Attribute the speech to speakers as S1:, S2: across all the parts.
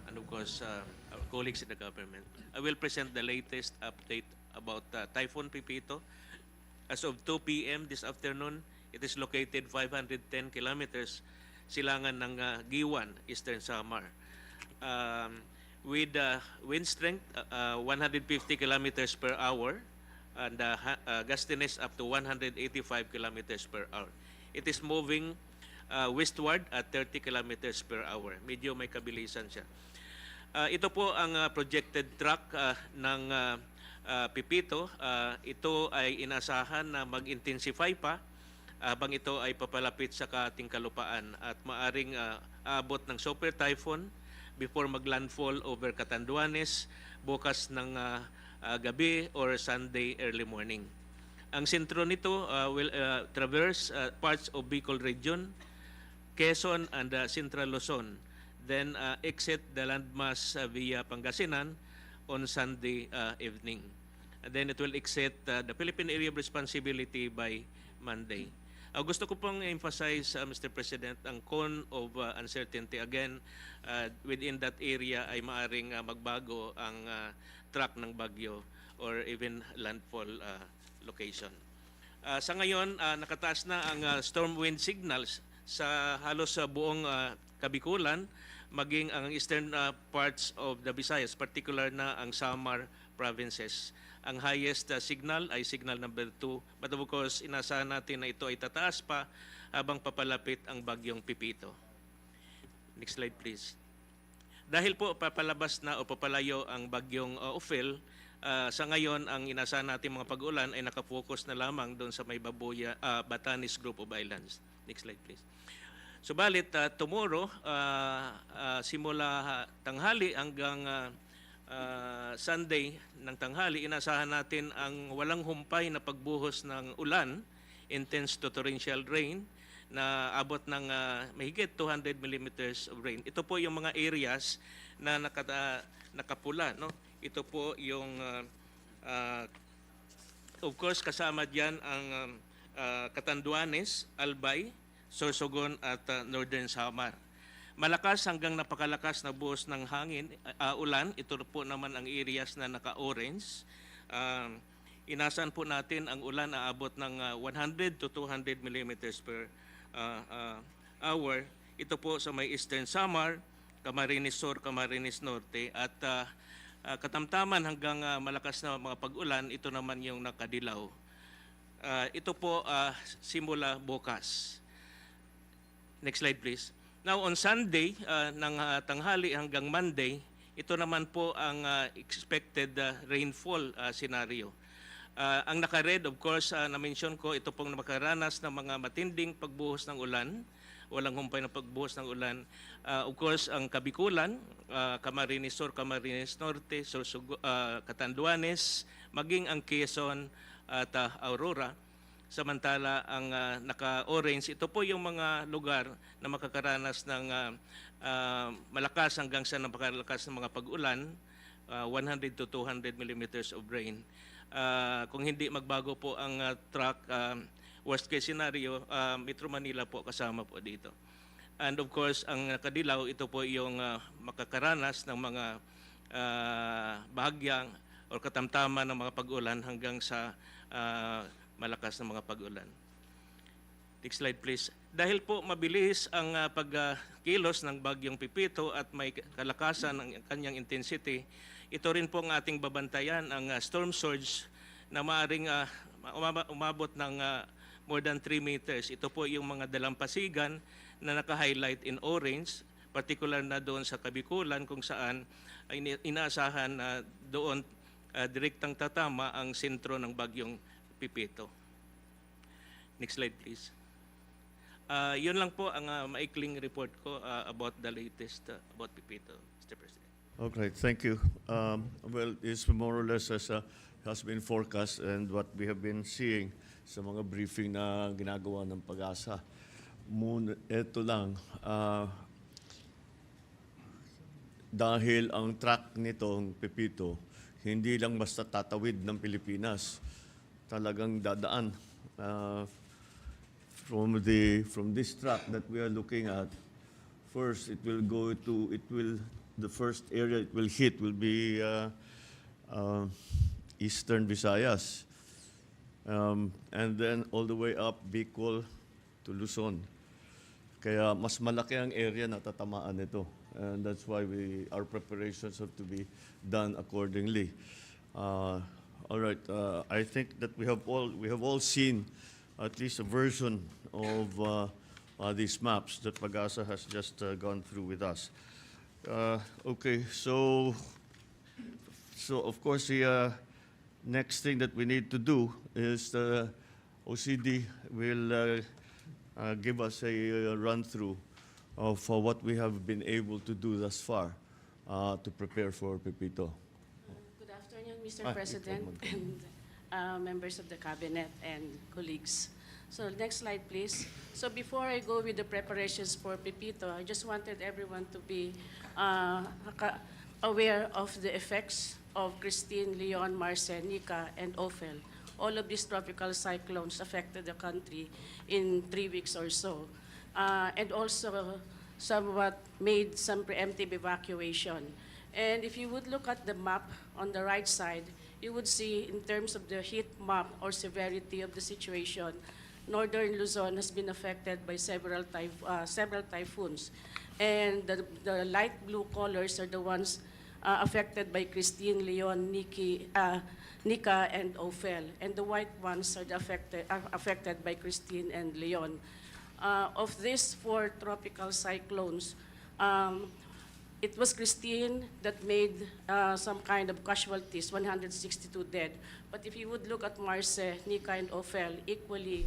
S1: and of course our colleagues in the government. I will present the latest update about Typhoon Pepito. As of 2 p.m. this afternoon, it is located 510 kilometers silangan ng Giwan, Eastern Samar. With wind strength 150 kilometers per hour and gustiness up to 185 kilometers per hour. It is moving westward at 30 kilometers per hour. Medyo may kabilisan siya. Ito po ang projected track ng Pepito. Ito ay inasahan na mag-intensify pa habang ito ay papalapit sa ating kalupaan at maaring aabot ng super typhoon before maglandfall over Catanduanes bukas ng gabi or Sunday early morning. Ang sentro nito will traverse parts of Bicol Region, Quezon and Central Luzon, then exit the landmass via Pangasinan on Sunday evening. And then it will exit the Philippine Area of Responsibility by Monday. Gusto ko pong emphasize, Mr. President, ang cone of uncertainty. Again, within that area ay maaring magbago ang track ng bagyo or even landfall location. Sa ngayon, nakataas na ang storm wind signals sa halos buong Kabikulan, maging ang eastern parts of the Visayas, particular na ang Samar provinces. Ang highest signal ay signal number 2, but of course, inasahan natin na ito ay tataas pa habang papalapit ang bagyong Pepito. Next slide please. Dahil po papalabas na o papalayo ang bagyong Ofel, sa ngayon ang inasahan natin mga pag-ulan ay nakafocus na lamang doon sa may Babuya, Batanes Group of Islands. Next slide please. Subalit tomorrow, simula tanghali hanggang Sunday ng tanghali, inasahan natin ang walang humpay na pagbuhos ng ulan, intense to torrential rain, na abot ng mahigit 200 millimeters of rain. Ito po yung mga areas na nakapula. No? Ito po yung, of course, kasama dyan ang Catanduanes, Albay, Sorsogon at Northern Samar. Malakas hanggang napakalakas na buhos ng hangin, ulan. Ito po naman ang areas na naka-orange. Inasahan po natin ang ulan aabot ng 100 to 200 millimeters per hour. Ito po sa may Eastern Samar, Camarines Sur, Camarines Norte at katamtaman hanggang malakas na mga pag-ulan, ito naman yung nakadilaw. Ito po simula bukas. Next slide please. Now on Sunday, ng tanghali hanggang Monday, ito naman po ang expected rainfall scenario. Ang naka-red, of course, na-mention ko, ito pong makaranas ng mga matinding pagbuhos ng ulan, walang humpay na pagbuhos ng ulan. Of course, ang Kabikulan, Camarines Sur, Camarines Norte, Catanduanes, maging ang Quezon at Aurora. Samantala, ang naka-orange, ito po yung mga lugar na makakaranas ng malakas hanggang sa napakalakas ng mga pag-ulan, 100 to 200 millimeters of rain. Kung hindi magbago po ang track, worst case scenario, Metro Manila po kasama po dito. And of course, ang nakadilaw, ito po yung makakaranas ng mga bahagyang o katamtaman ng mga pag-ulan hanggang sa malakas na mga pag-ulan. Next slide please. Dahil po mabilis ang pagkilos ng bagyong Pepito at may kalakasan ng kanyang intensity, ito rin po ang ating babantayan, ang storm surge na maaaring umabot ng more than 3 meters. Ito po yung mga dalampasigan na naka-highlight in orange, particular na doon sa Kabikulan kung saan ay inaasahan na doon direktang tatama ang sentro ng bagyong Pepito. Next slide please. Yun lang po ang maikling report ko about the latest about Pepito, Mr. President.
S2: Okay, thank you. Well, it's more or less as has been forecast and what we have been seeing sa mga briefing na ginagawa ng Pag-asa. Ito lang, dahil ang track nitong Pepito, hindi lang basta tatawid ng Pilipinas, talagang dadaan from this track that we are looking at. First, it will the first area it will hit will be Eastern Visayas. And then all the way up Bicol to Luzon. Kaya mas malaki ang area na tatamaan nito. And that's why our preparations have to be done accordingly. All right, I think that we have all seen at least a version of these maps that Pag-asa has just gone through with us. Okay, so of course the next thing that we need to do is the OCD will give us a run-through of what we have been able to do thus far to prepare for Pepito.
S3: Good afternoon, Mr. President and members of the Cabinet and colleagues. So next slide, please. So before I go with the preparations for Pepito, I just wanted everyone to be aware of the effects of Christine, Leon, Marce, Nika, and Ofel. All of these tropical cyclones affected the country in 3 weeks or so. And also somewhat made some preemptive evacuation. And if you would look at the map on the right side, you would see in terms of the heat map or severity of the situation, northern Luzon has been affected by several typhoons. And the light blue colors are the ones affected by Christine, Leon, Nika, and Ofel. And the white ones are affected by Christine and Leon. Of these 4 tropical cyclones, it was Christine that made some kind of casualties, 162 dead. But if you would look at Marce, Nika, and Ofel, equally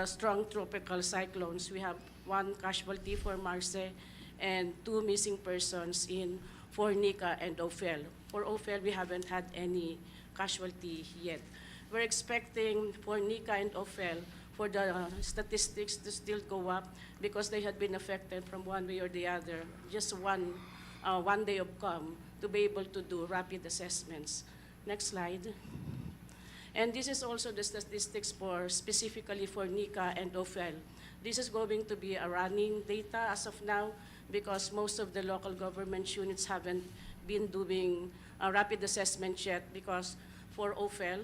S3: strong tropical cyclones, we have 1 casualty for Marce and 2 missing persons for Nika and Ofel. For Ofel, we haven't had any casualty yet. We're expecting for Nika and Ofel for the statistics to still go up because they had been affected from one way or the other, just one day of calm to be able to do rapid assessments. Next slide. And this is also the statistics specifically for Nika and Ofel. This is going to be a running data as of now because most of the local government units haven't been doing rapid assessments yet because for Ofel,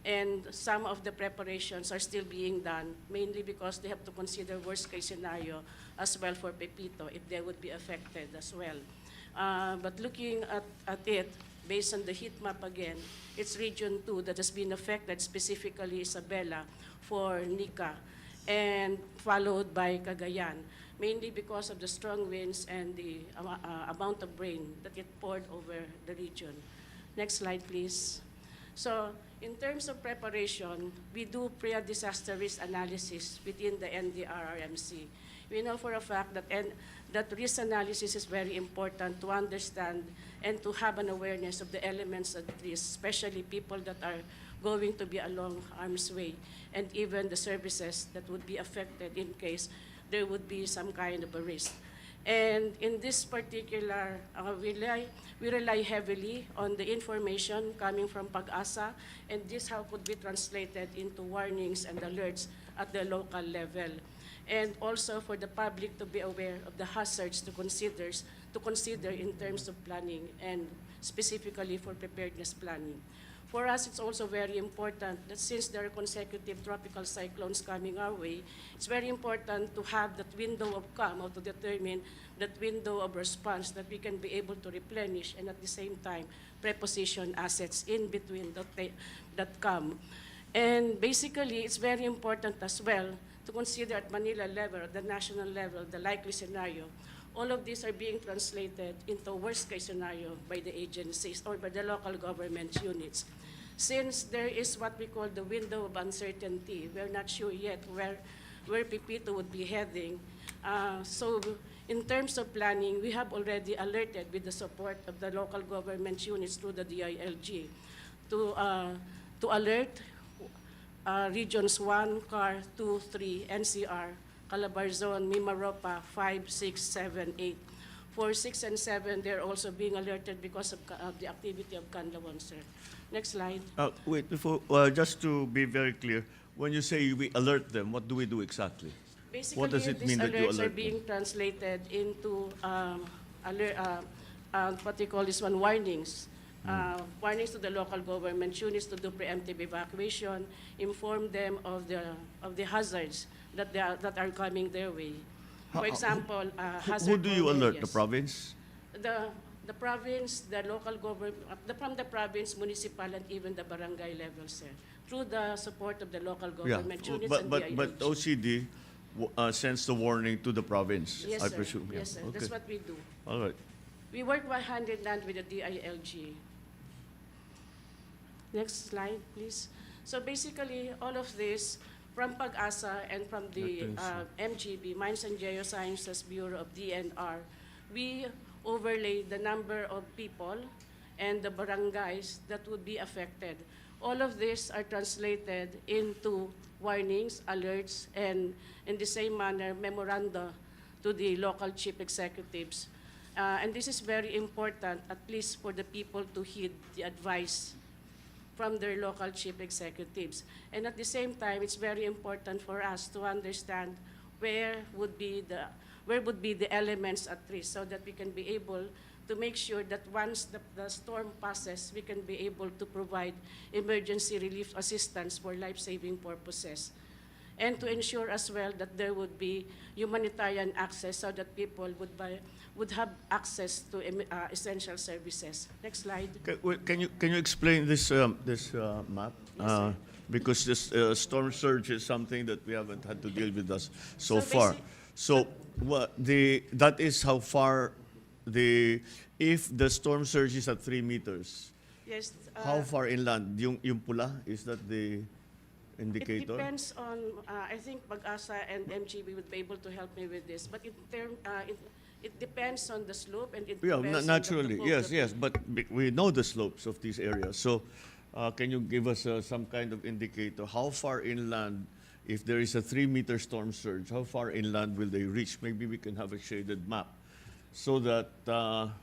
S3: and some of the preparations are still being done, mainly because they have to consider worst-case scenario as well for Pepito if they would be affected as well. But looking at it, based on the heat map again, it's Region 2 that has been affected, specifically Isabela for Nika, and followed by Cagayan, mainly because of the strong winds and the amount of rain that it poured over the region. Next slide, please. So in terms of preparation, we do pre-disaster risk analysis within the NDRRMC. We know for a fact that risk analysis is very important to understand and to have an awareness of the elements of risk, especially people that are going to be along arm's way, and even the services that would be affected in case there would be some kind of a risk. And in this particular, we rely heavily on the information coming from Pag-asa, and this how could be translated into warnings and alerts at the local level. And also for the public to be aware of the hazards to consider in terms of planning and specifically for preparedness planning. For us, it's also very important that since there are consecutive tropical cyclones coming our way, it's very important to have that window of calm or to determine that window of response that we can be able to replenish and at the same time preposition assets in between that calm. And basically, it's very important as well to consider at Manila level, at the national level, the likely scenario. All of these are being translated into worst-case scenario by the agencies or by the local government units. Since there is what we call the window of uncertainty, we're not sure yet where Pepito would be heading. So in terms of planning, we have already alerted with the support of the local government units through the DILG to alert regions 1, CAR, 2, 3, NCR, Calabarzon, Mimaropa, 5, 6, 7, 8. For 6 and 7, they're also being alerted because of the activity of Canlaon, sir. Next slide.
S2: Wait, before, just to be very clear, when you say we alert them, what do we do exactly?
S3: Basically,
S2: What does it
S3: these
S2: mean that you
S3: alerts are
S2: alert
S3: being
S2: them?
S3: translated into what they call this one, warnings. Warnings to the local government units to do preemptive evacuation, inform them of the hazards that are coming their way. For example,
S2: Who do you alert? The
S3: areas.
S2: province?
S3: The province, the local government, from the province, municipal, and even the barangay level, sir, through the support of the local government units and
S2: but
S3: DILG.
S2: OCD sends the warning to the province,
S3: Yes,
S2: I
S3: sir.
S2: presume. Yeah.
S3: Yes, sir.
S2: Okay.
S3: That's what we do.
S2: All right.
S3: We work hand in hand with the DILG. Next slide, please. So basically, all of this, from Pag-asa and from the MGB, Mines and Geosciences Bureau of DNR, we overlay the number of people and the barangays that would be affected. All of these are translated into warnings, alerts, and in the same manner, memoranda to the local chief executives. And this is very important, at least for the people to heed the advice from their local chief executives. And at the same time, it's very important for us to understand where would be the elements at risk so that we can be able to make sure that once the storm passes, we can be able to provide emergency relief assistance for life-saving purposes. And to ensure as well that there would be humanitarian access so that people would have access to essential services. Next slide.
S2: Can you explain this map?
S3: Yes, sir.
S2: Because this storm surge is something that we haven't had to deal with us so
S3: So
S2: far.
S3: basic-
S2: That is how far if the storm surge is at 3 meters,
S3: Yes.
S2: how far inland? Yung pula, is that the
S3: It
S2: indicator?
S3: depends on, I think Pag-asa and MGB would be able to help me with this, but it depends on the slope and it
S2: Yeah,
S3: depends
S2: naturally,
S3: on the
S2: yes, but we know the slopes of these areas. So, can you give us some kind of indicator? How far inland, if there is a 3-meter storm surge, how far inland will they reach? Maybe we can have a shaded map so that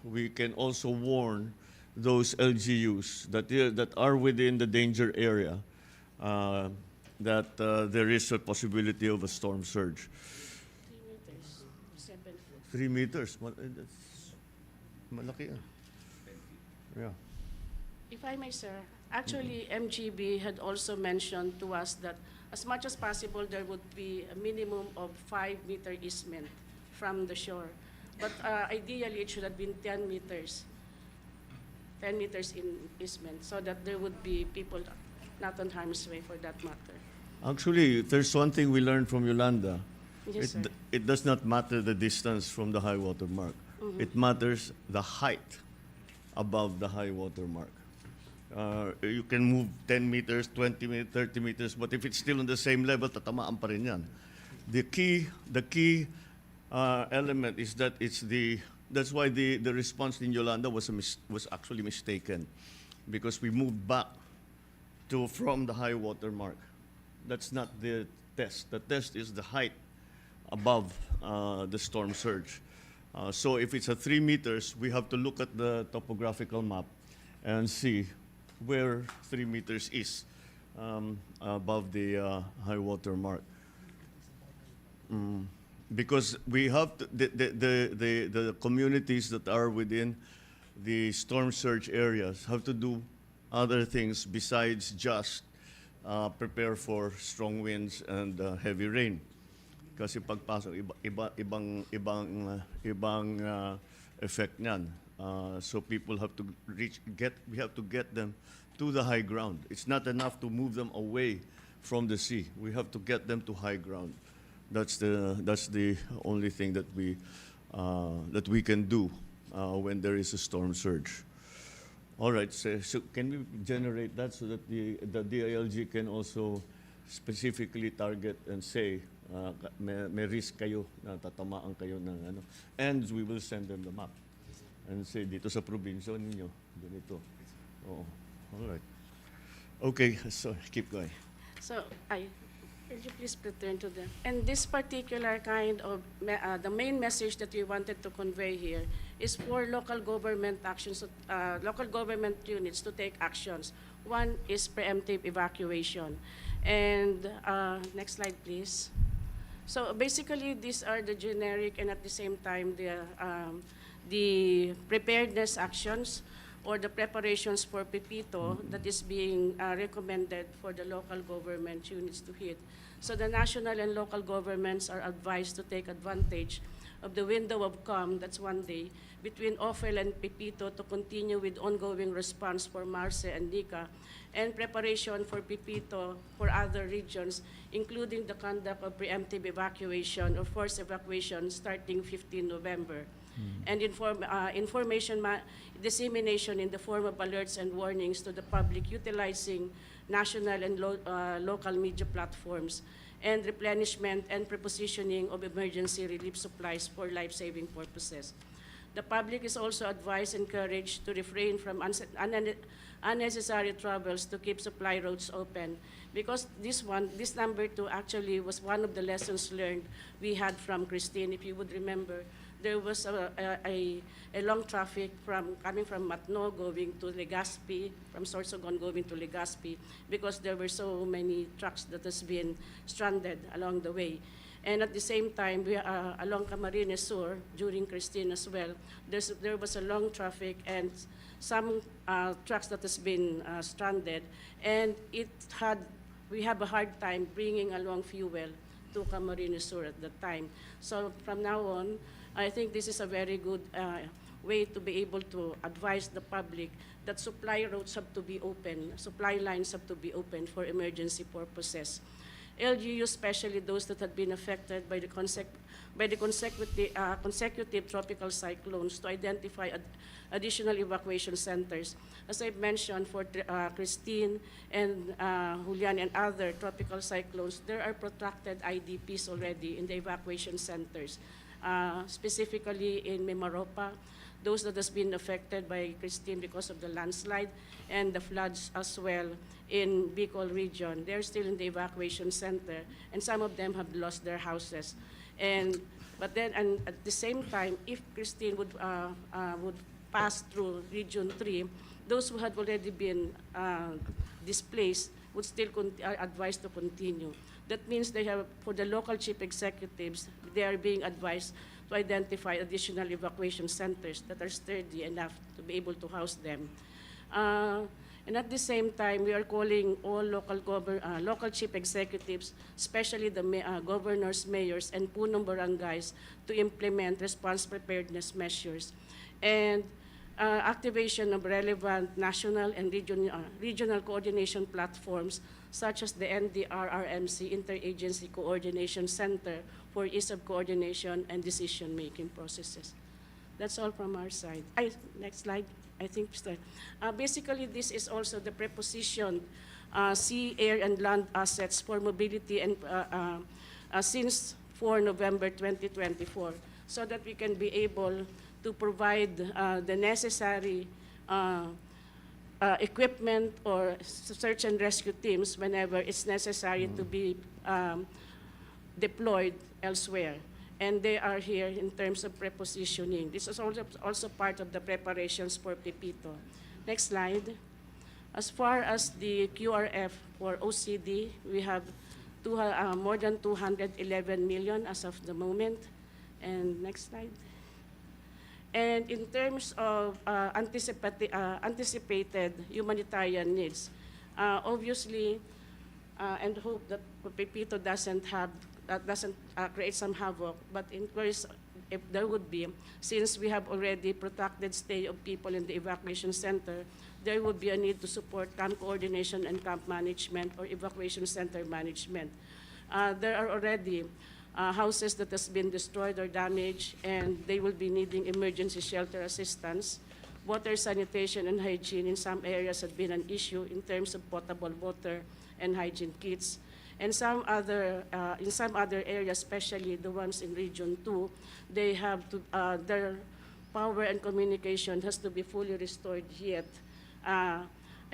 S2: we can also warn those LGUs that are within the danger area that there is a possibility of a storm surge.
S3: 3 meters, 7 foot.
S2: 3 meters, that's malaki ah. Yeah.
S3: If I may, sir, actually MGB had also mentioned to us that as much as possible there would be a minimum of 5-meter easement from the shore. But ideally it should have been 10 meters. 10 meters in easement so that there would be people not on harm's way for that matter.
S2: Actually, there's one thing we learned from Yolanda.
S3: Yes, sir.
S2: It does not matter the distance from the high water mark. It matters the height above the high water mark. You can move 10 meters, 20 meters, 30 meters, but if it's still on the same level, tatamaan pa rin yan. The key element is that that's why the response in Yolanda was actually mistaken, because we moved back from the high water mark. That's not the test. The test is the height above the storm surge. So if it's 3 meters, we have to look at the topographical map and see where 3 meters is above the high water mark. Because we have the communities that are within the storm surge areas have to do other things besides just prepare for strong winds and heavy rain. Kasi pagpasok, ibang effect niyan. So people have to we have to get them to the high ground. It's not enough to move them away from the sea. We have to get them to high ground. That's the only thing that we can do when there is a storm surge. All right, so can we generate that so that the DILG can also specifically target and say may risk kayo na tatamaan kayo ng ano, and we will send them the map and say dito sa probinsya ninyo ganito. Oo. All right. Okay, so keep going.
S3: So could you please return to them? And this particular kind of, the main message that we wanted to convey here is for local government actions, local government units to take actions. One is preemptive evacuation. And next slide, please. So basically, these are the generic and at the same time the preparedness actions or the preparations for Pepito that is being recommended for the local government units to hit. So the national and local governments are advised to take advantage of the window of calm, that's one day, between Ofel and Pepito to continue with ongoing response for Marce and Nika and preparation for Pepito for other regions, including the conduct of preemptive evacuation or forced evacuation starting 15 November. And information dissemination in the form of alerts and warnings to the public utilizing national and local media platforms, and replenishment and prepositioning of emergency relief supplies for life-saving purposes. The public is also advised and encouraged to refrain from unnecessary travels to keep supply roads open, because this number 2 actually was one of the lessons learned we had from Christine. If you would remember, there was a long traffic coming from Matno going to Legazpi, from Sorsogon going to Legazpi, because there were so many trucks that has been stranded along the way. And at the same time, along Camarines Sur, during Christine as well, there was a long traffic and some trucks that has been stranded, and we have a hard time bringing along fuel to Camarines Sur at that time. So from now on, I think this is a very good way to be able to advise the public that supply roads have to be open, supply lines have to be open for emergency purposes. LGU, especially those that had been affected by the consecutive tropical cyclones, to identify additional evacuation centers. As I mentioned, for Christine and Julian and other tropical cyclones, there are protracted IDPs already in the evacuation centers. Specifically in Mimaropa, those that has been affected by Christine because of the landslide and the floods as well in Bicol region. They're still in the evacuation center, and some of them have lost their houses. But then, at the same time, if Christine would pass through Region 3, those who had already been displaced would still are advised to continue. That means they have, for the local chief executives, they are being advised to identify additional evacuation centers that are sturdy enough to be able to house them. And at the same time, we are calling all local chief executives, especially the governors, mayors, and punong barangays, to implement response preparedness measures. And activation of relevant national and regional coordination platforms, such as the NDRRMC Interagency Coordination Center for ease of coordination and decision-making processes. That's all from our side. Next slide. I think basically this is also the prepositioned sea, air, and land assets for mobility and since 4 November 2024, so that we can be able to provide the necessary equipment or search and rescue teams whenever it's necessary to be deployed elsewhere. And they are here in terms of prepositioning. This is also part of the preparations for Pepito. Next slide. As far as the QRF for OCD, we have more than 211 million as of the moment. And next slide. And in terms of anticipated humanitarian needs, obviously, and hope that Pepito doesn't create some havoc, but in case if there would be, since we have already protracted stay of people in the evacuation center, there would be a need to support camp coordination and camp management or evacuation center management. There are already houses that has been destroyed or damaged, and they will be needing emergency shelter assistance. Water, sanitation, and hygiene in some areas have been an issue in terms of potable water and hygiene kits. And in some other areas, especially the ones in Region 2, they have to, their power and communication has to be fully restored yet. I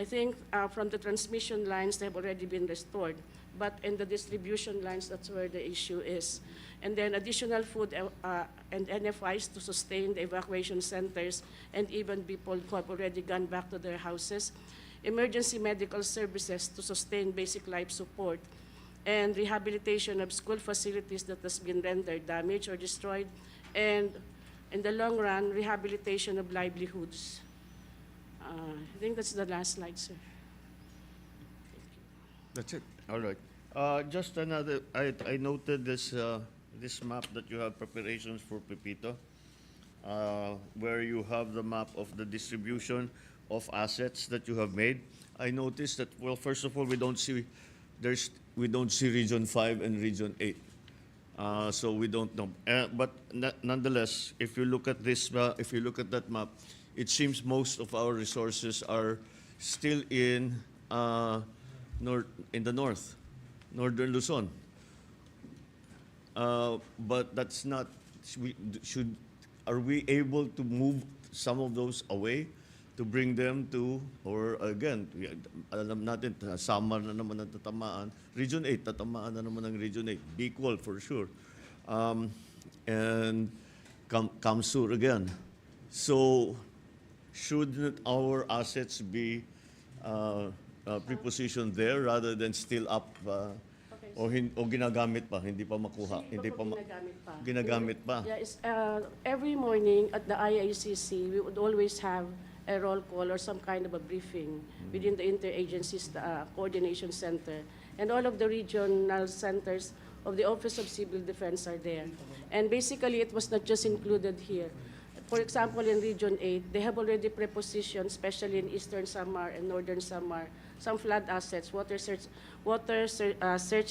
S3: think from the transmission lines, they have already been restored. But in the distribution lines, that's where the issue is. And then additional food and NFIs to sustain the evacuation centers and even people who have already gone back to their houses. Emergency medical services to sustain basic life support. And rehabilitation of school facilities that has been rendered damaged or destroyed. And In the long run, rehabilitation of livelihoods. I think that's the last slide, sir.
S2: That's it. All right. Just another, I noted this, this map that you have preparations for Pepito, where you have the map of the distribution of assets that you have made. I noticed that, well, first of all, we don't see Region 5 and Region 8. So we don't know. But nonetheless, if you look at this, if you look at that map, it seems most of our resources are still in the north, northern Luzon. But that's not. Are we able to move some of those away to bring them to, or again, alam natin, Samar na naman ang tatamaan. Region 8, tatamaan na naman ang Region 8. Bicol for sure. And Kamsur again. So, shouldn't our assets be prepositioned there rather than still up, o ginagamit pa, hindi pa makuha? Hindi pa ginagamit pa.
S3: Yeah, every morning at the IICC, we would always have a roll call or some kind of a briefing within the interagency coordination center. And all of the regional centers of the Office of Civil Defense are there. And basically, it was not just included here. For example, in Region 8, they have already prepositioned, especially in Eastern Samar and Northern Samar, some flood assets, water search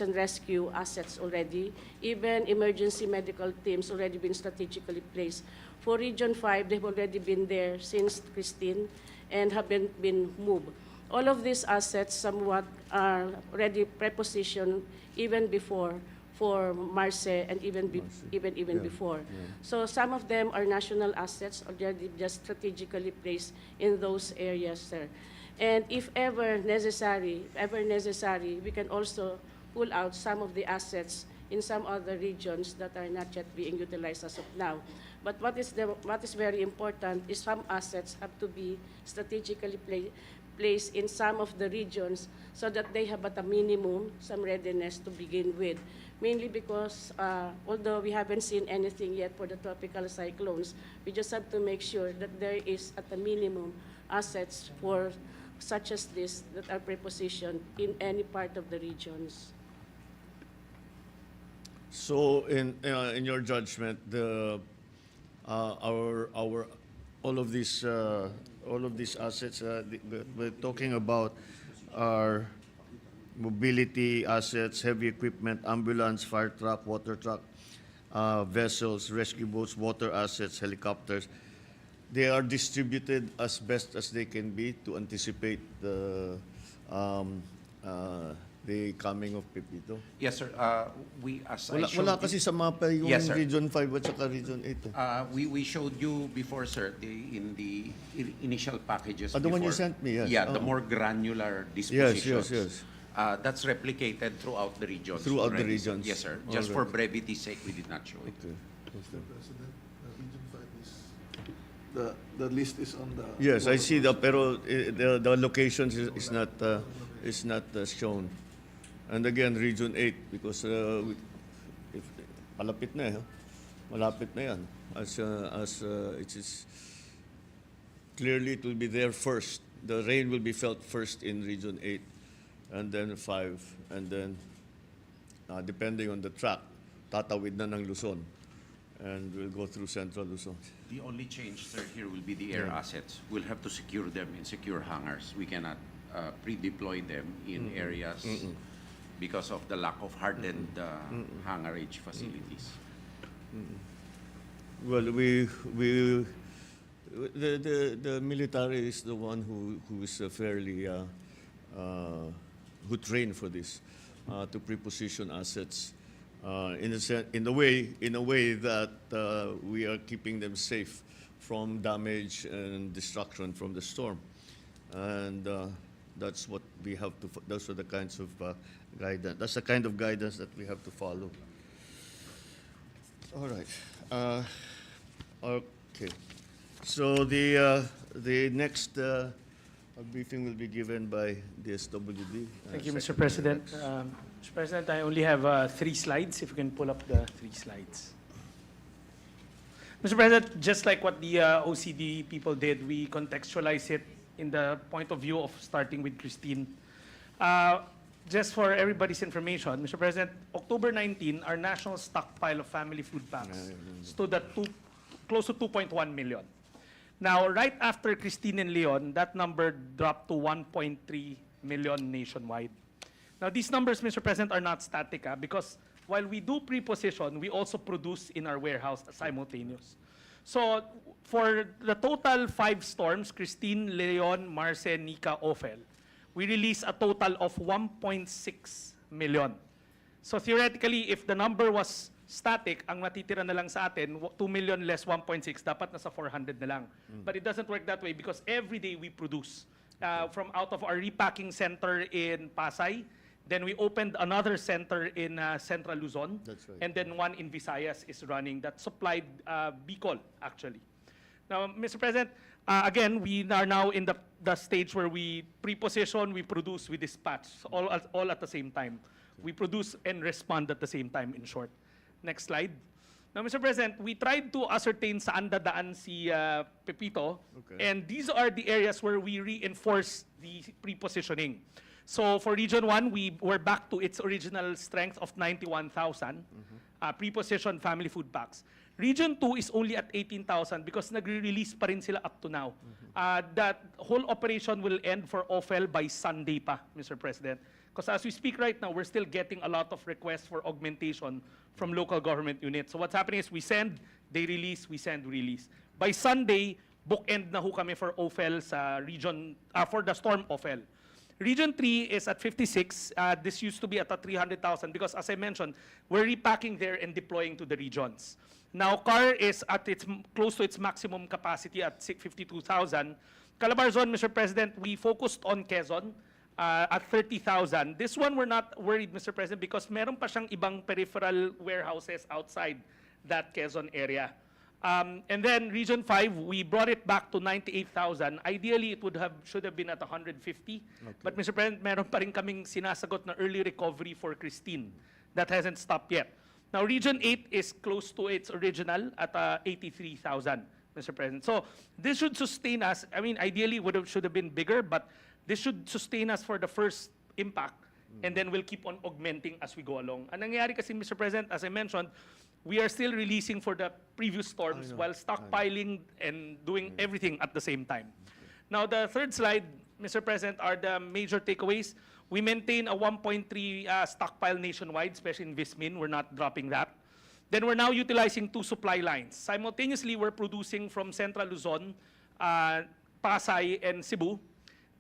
S3: and rescue assets already. Even emergency medical teams already been strategically placed. For Region 5, they've already been there since Christine and have been moved. All of these assets somewhat are already prepositioned even before for Marce and even before.
S2: Yeah.
S3: So some of them are national assets already just strategically placed in those areas, sir. And if ever necessary, we can also pull out some of the assets in some other regions that are not yet being utilized as of now. But what is very important is some assets have to be strategically placed in some of the regions so that they have at a minimum some readiness to begin with. Mainly because although we haven't seen anything yet for the tropical cyclones, we just have to make sure that there is at a minimum assets for such as this that are prepositioned in any part of the regions.
S2: So, in your judgment, all of these assets we're talking about are mobility assets, heavy equipment, ambulance, fire truck, water truck, vessels, rescue boats, water assets, helicopters. They are distributed as best as they can be to anticipate the coming of Pepito.
S4: Yes, sir. We, as I
S2: Wala
S4: showed
S2: kasi sa mapa yung
S4: Yes, sir.
S2: Region 5 at saka Region 8.
S4: we showed you before, sir, in the initial packages.
S2: The
S4: before.
S2: one you sent me, yes.
S4: Yeah, the
S2: Oh.
S4: more granular
S2: Yes,
S4: dispositions.
S2: yes.
S4: That's replicated throughout the regions.
S2: Throughout the
S4: already.
S2: regions.
S4: Yes, sir.
S2: All
S4: Just for
S2: right.
S4: brevity's sake, we did not show it.
S2: Okay.
S5: President, Region 5 is, the list is on the.
S2: Yes, I see that, pero the locations is not shown. And again, Region 8, because malapit na malapit na yan. As it is, clearly it will be there first. The rain will be felt first in Region 8, and then 5, and then, depending on the track, tatawid na ng Luzon, and we'll go through Central Luzon.
S4: The only change, sir, here will be the air assets. We'll have to secure them in secure hangars. We cannot pre-deploy them in areas because of the lack of hardened hangarage facilities.
S2: Well, the military is the one who is fairly who trained for this to preposition assets in a way that we are keeping them safe from damage and destruction from the storm, and that's what we have to. Those are the kinds of guidance. That's the kind of guidance that we have to follow. All right. Okay. So the next briefing will be given by the SWD.
S6: Thank you, Mr. President. Mr. President, I only have 3 slides, if you can pull up the 3 slides. Mr. President, just like what the OCD people did, we contextualize it in the point of view of starting with Christine. Just for everybody's information, Mr. President, October 19, our national stockpile of family food packs stood at close to 2.1 million. Now, right after Christine and Leon, that number dropped to 1.3 million nationwide. Now, these numbers, Mr. President, are not static because while we do pre-position, we also produce in our warehouse simultaneous. So, for the total 5 storms, Christine, Leon, Marce, Nika, Ofel, we released a total of 1.6 million. So theoretically, if the number was static, ang matitira na lang sa atin, 2 million less 1.6, dapat nasa 400 na lang. But it doesn't work that way because every day we produce. From out of our repacking center in Pasay, then we opened another center in Central Luzon.
S2: That's right.
S6: And then one in Visayas is running that supplied Bicol, actually. Now, Mr. President, again, we are now in the stage where we pre-position, we produce, we dispatch, all at the same time. We produce and respond at the same time, in short. Next slide. Now, Mr. President, we tried to ascertain saan dadaan si Pepito, and these are the areas where we reinforce the pre-positioning. So for Region 1, we were back to its original strength of 91,000 pre-positioned family food packs. Region 2 is only at 18,000 because nagre-release pa rin sila up to now. That whole operation will end for Ofel by Sunday pa, Mr. President. Because as we speak right now, we're still getting a lot of requests for augmentation from local government units. So what's happening is we send, they release, we send, release. By Sunday, bookend na ho kami for Ofel sa region, for the storm Ofel. Region 3 is at 56. This used to be at 300,000 because, as I mentioned, we're repacking there and deploying to the regions. Now, CAR is at close to its maximum capacity at 52,000. Calabarzon, Mr. President, we focused on Quezon at 30,000. This one, we're not worried, Mr. President, because meron pa siyang ibang peripheral warehouses outside that Quezon area. And then Region 5, we brought it back to 98,000. Ideally, it should have been at 150. But Mr. President, meron pa rin kaming sinasagot na early recovery for Christine. That hasn't stopped yet. Now, Region 8 is close to its original at 83,000, Mr. President. So this should sustain us. I mean, ideally, should have been bigger, but this should sustain us for the first impact, and then we'll keep on augmenting as we go along. Ang nangyayari kasi, Mr. President, as I mentioned, we are still releasing for the previous storms while stockpiling and doing everything at the same time. Now, the third slide, Mr. President, are the major takeaways. We maintain a 1.3 stockpile nationwide, especially in Vismin. We're not dropping that. Then we're now utilizing 2 supply lines. Simultaneously, we're producing from Central Luzon, Pasay, and Cebu.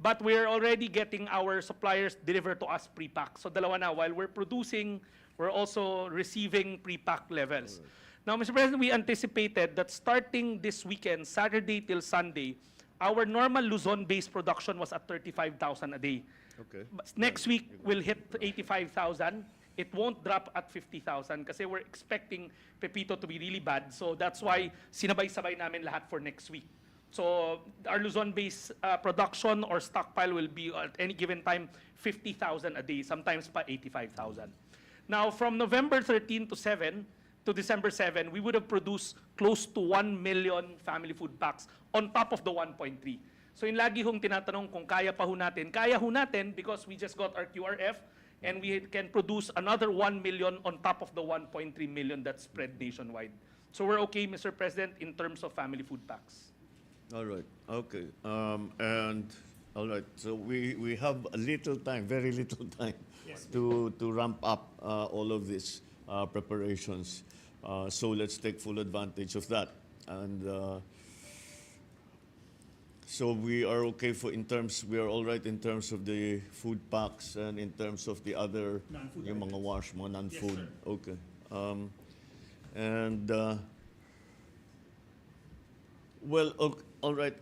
S6: But we're already getting our suppliers delivered to us pre-packed. So dalawa na, while we're producing, we're also receiving pre-packed levels. Now, Mr. President, we anticipated that starting this weekend, Saturday till Sunday, our normal Luzon-based production was at 35,000 a day.
S2: Okay.
S6: But next week, we'll hit 85,000. It won't drop at 50,000 kasi we're expecting Pepito to be really bad. So that's why sinabay-sabay namin lahat for next week. So our Luzon-based production or stockpile will be at any given time 50,000 a day, sometimes pa 85,000. Now, from November 13 to December 7, we would have produced close to 1 million family food packs on top of the 1.3. So yung lagi hong tinatanong kung kaya pa ho natin. Kaya ho natin because we just got our QRF and we can produce another 1 million on top of the 1.3 million that's spread nationwide. So we're okay, Mr. President, in terms of family food packs.
S2: All right. Okay. And all right. So we have a little time, very little time, to ramp up all of these preparations. So let's take full advantage of that. And so we are okay we are all right in terms of the food packs and in terms of the other, yung mga wash, mga non-food.
S6: Yes,
S2: okay. And well, okay, all right.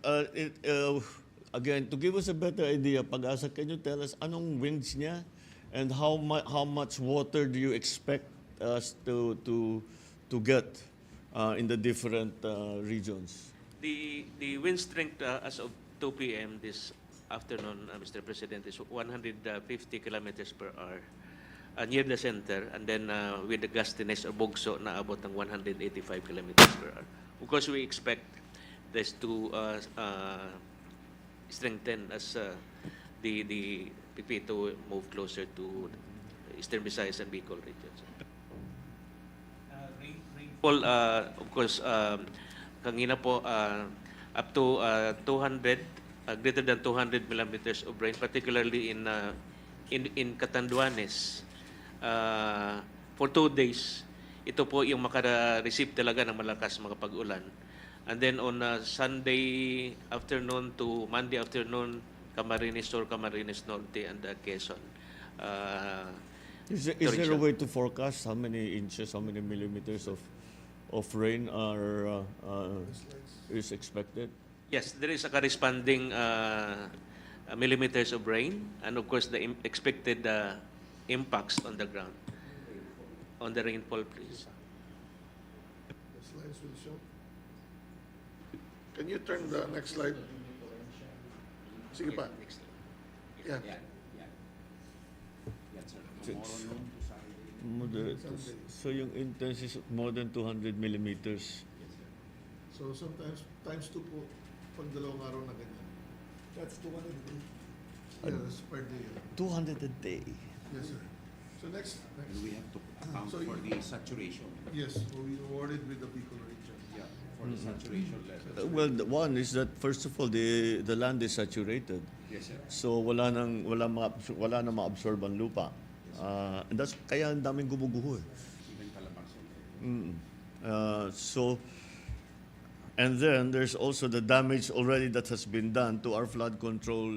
S2: Again, to give us a better idea, Pag-asa, can you tell us anong winds niya and how much water do you expect us to get in the different regions?
S1: The wind strength as of 2 p.m. this afternoon, Mr. President, is 150 kilometers per hour near the center, and then with the gustiness or bugso na abot ng 185 kilometers per hour. Of course, we expect this to strengthen as the Pepito move closer to Eastern Visayas and Bicol regions. Rainfall, of course, kanina po, up to 200, greater than 200 millimeters of rain, particularly in Catanduanes. For 2 days, ito po yung maka-receive talaga ng malakas mga pag-ulan. And then on Sunday afternoon to Monday afternoon, Camarines Sur, Camarines Norte, and Quezon.
S2: Is there a way to forecast how many inches, how many millimeters of rain is expected?
S1: Yes, there is a corresponding millimeters of rain, and of course the expected impacts on the ground, on the rainfall, please.
S5: The slides will show. Can you turn the next slide? Sige pa. Yeah.
S2: Moderate. So yung intense is more than 200 millimeters.
S5: So sometimes times 2 po pag dalawang araw na ganyan. That's 200 a day. Yeah, that's per day.
S2: 200 a day.
S5: Yes, sir. So next.
S4: And we have to account
S5: So
S4: for
S5: you-
S4: the saturation.
S5: Yes, we awarded with the Bicol region.
S4: Yeah, for the saturation level.
S2: Well, the one is that first of all, the land is saturated.
S4: Yes, sir.
S2: So wala na ma-absorb ang lupa. And that's kaya ang daming gumuguho eh.
S4: Even Calabarzon.
S2: So, and then there's also the damage already that has been done to our flood control,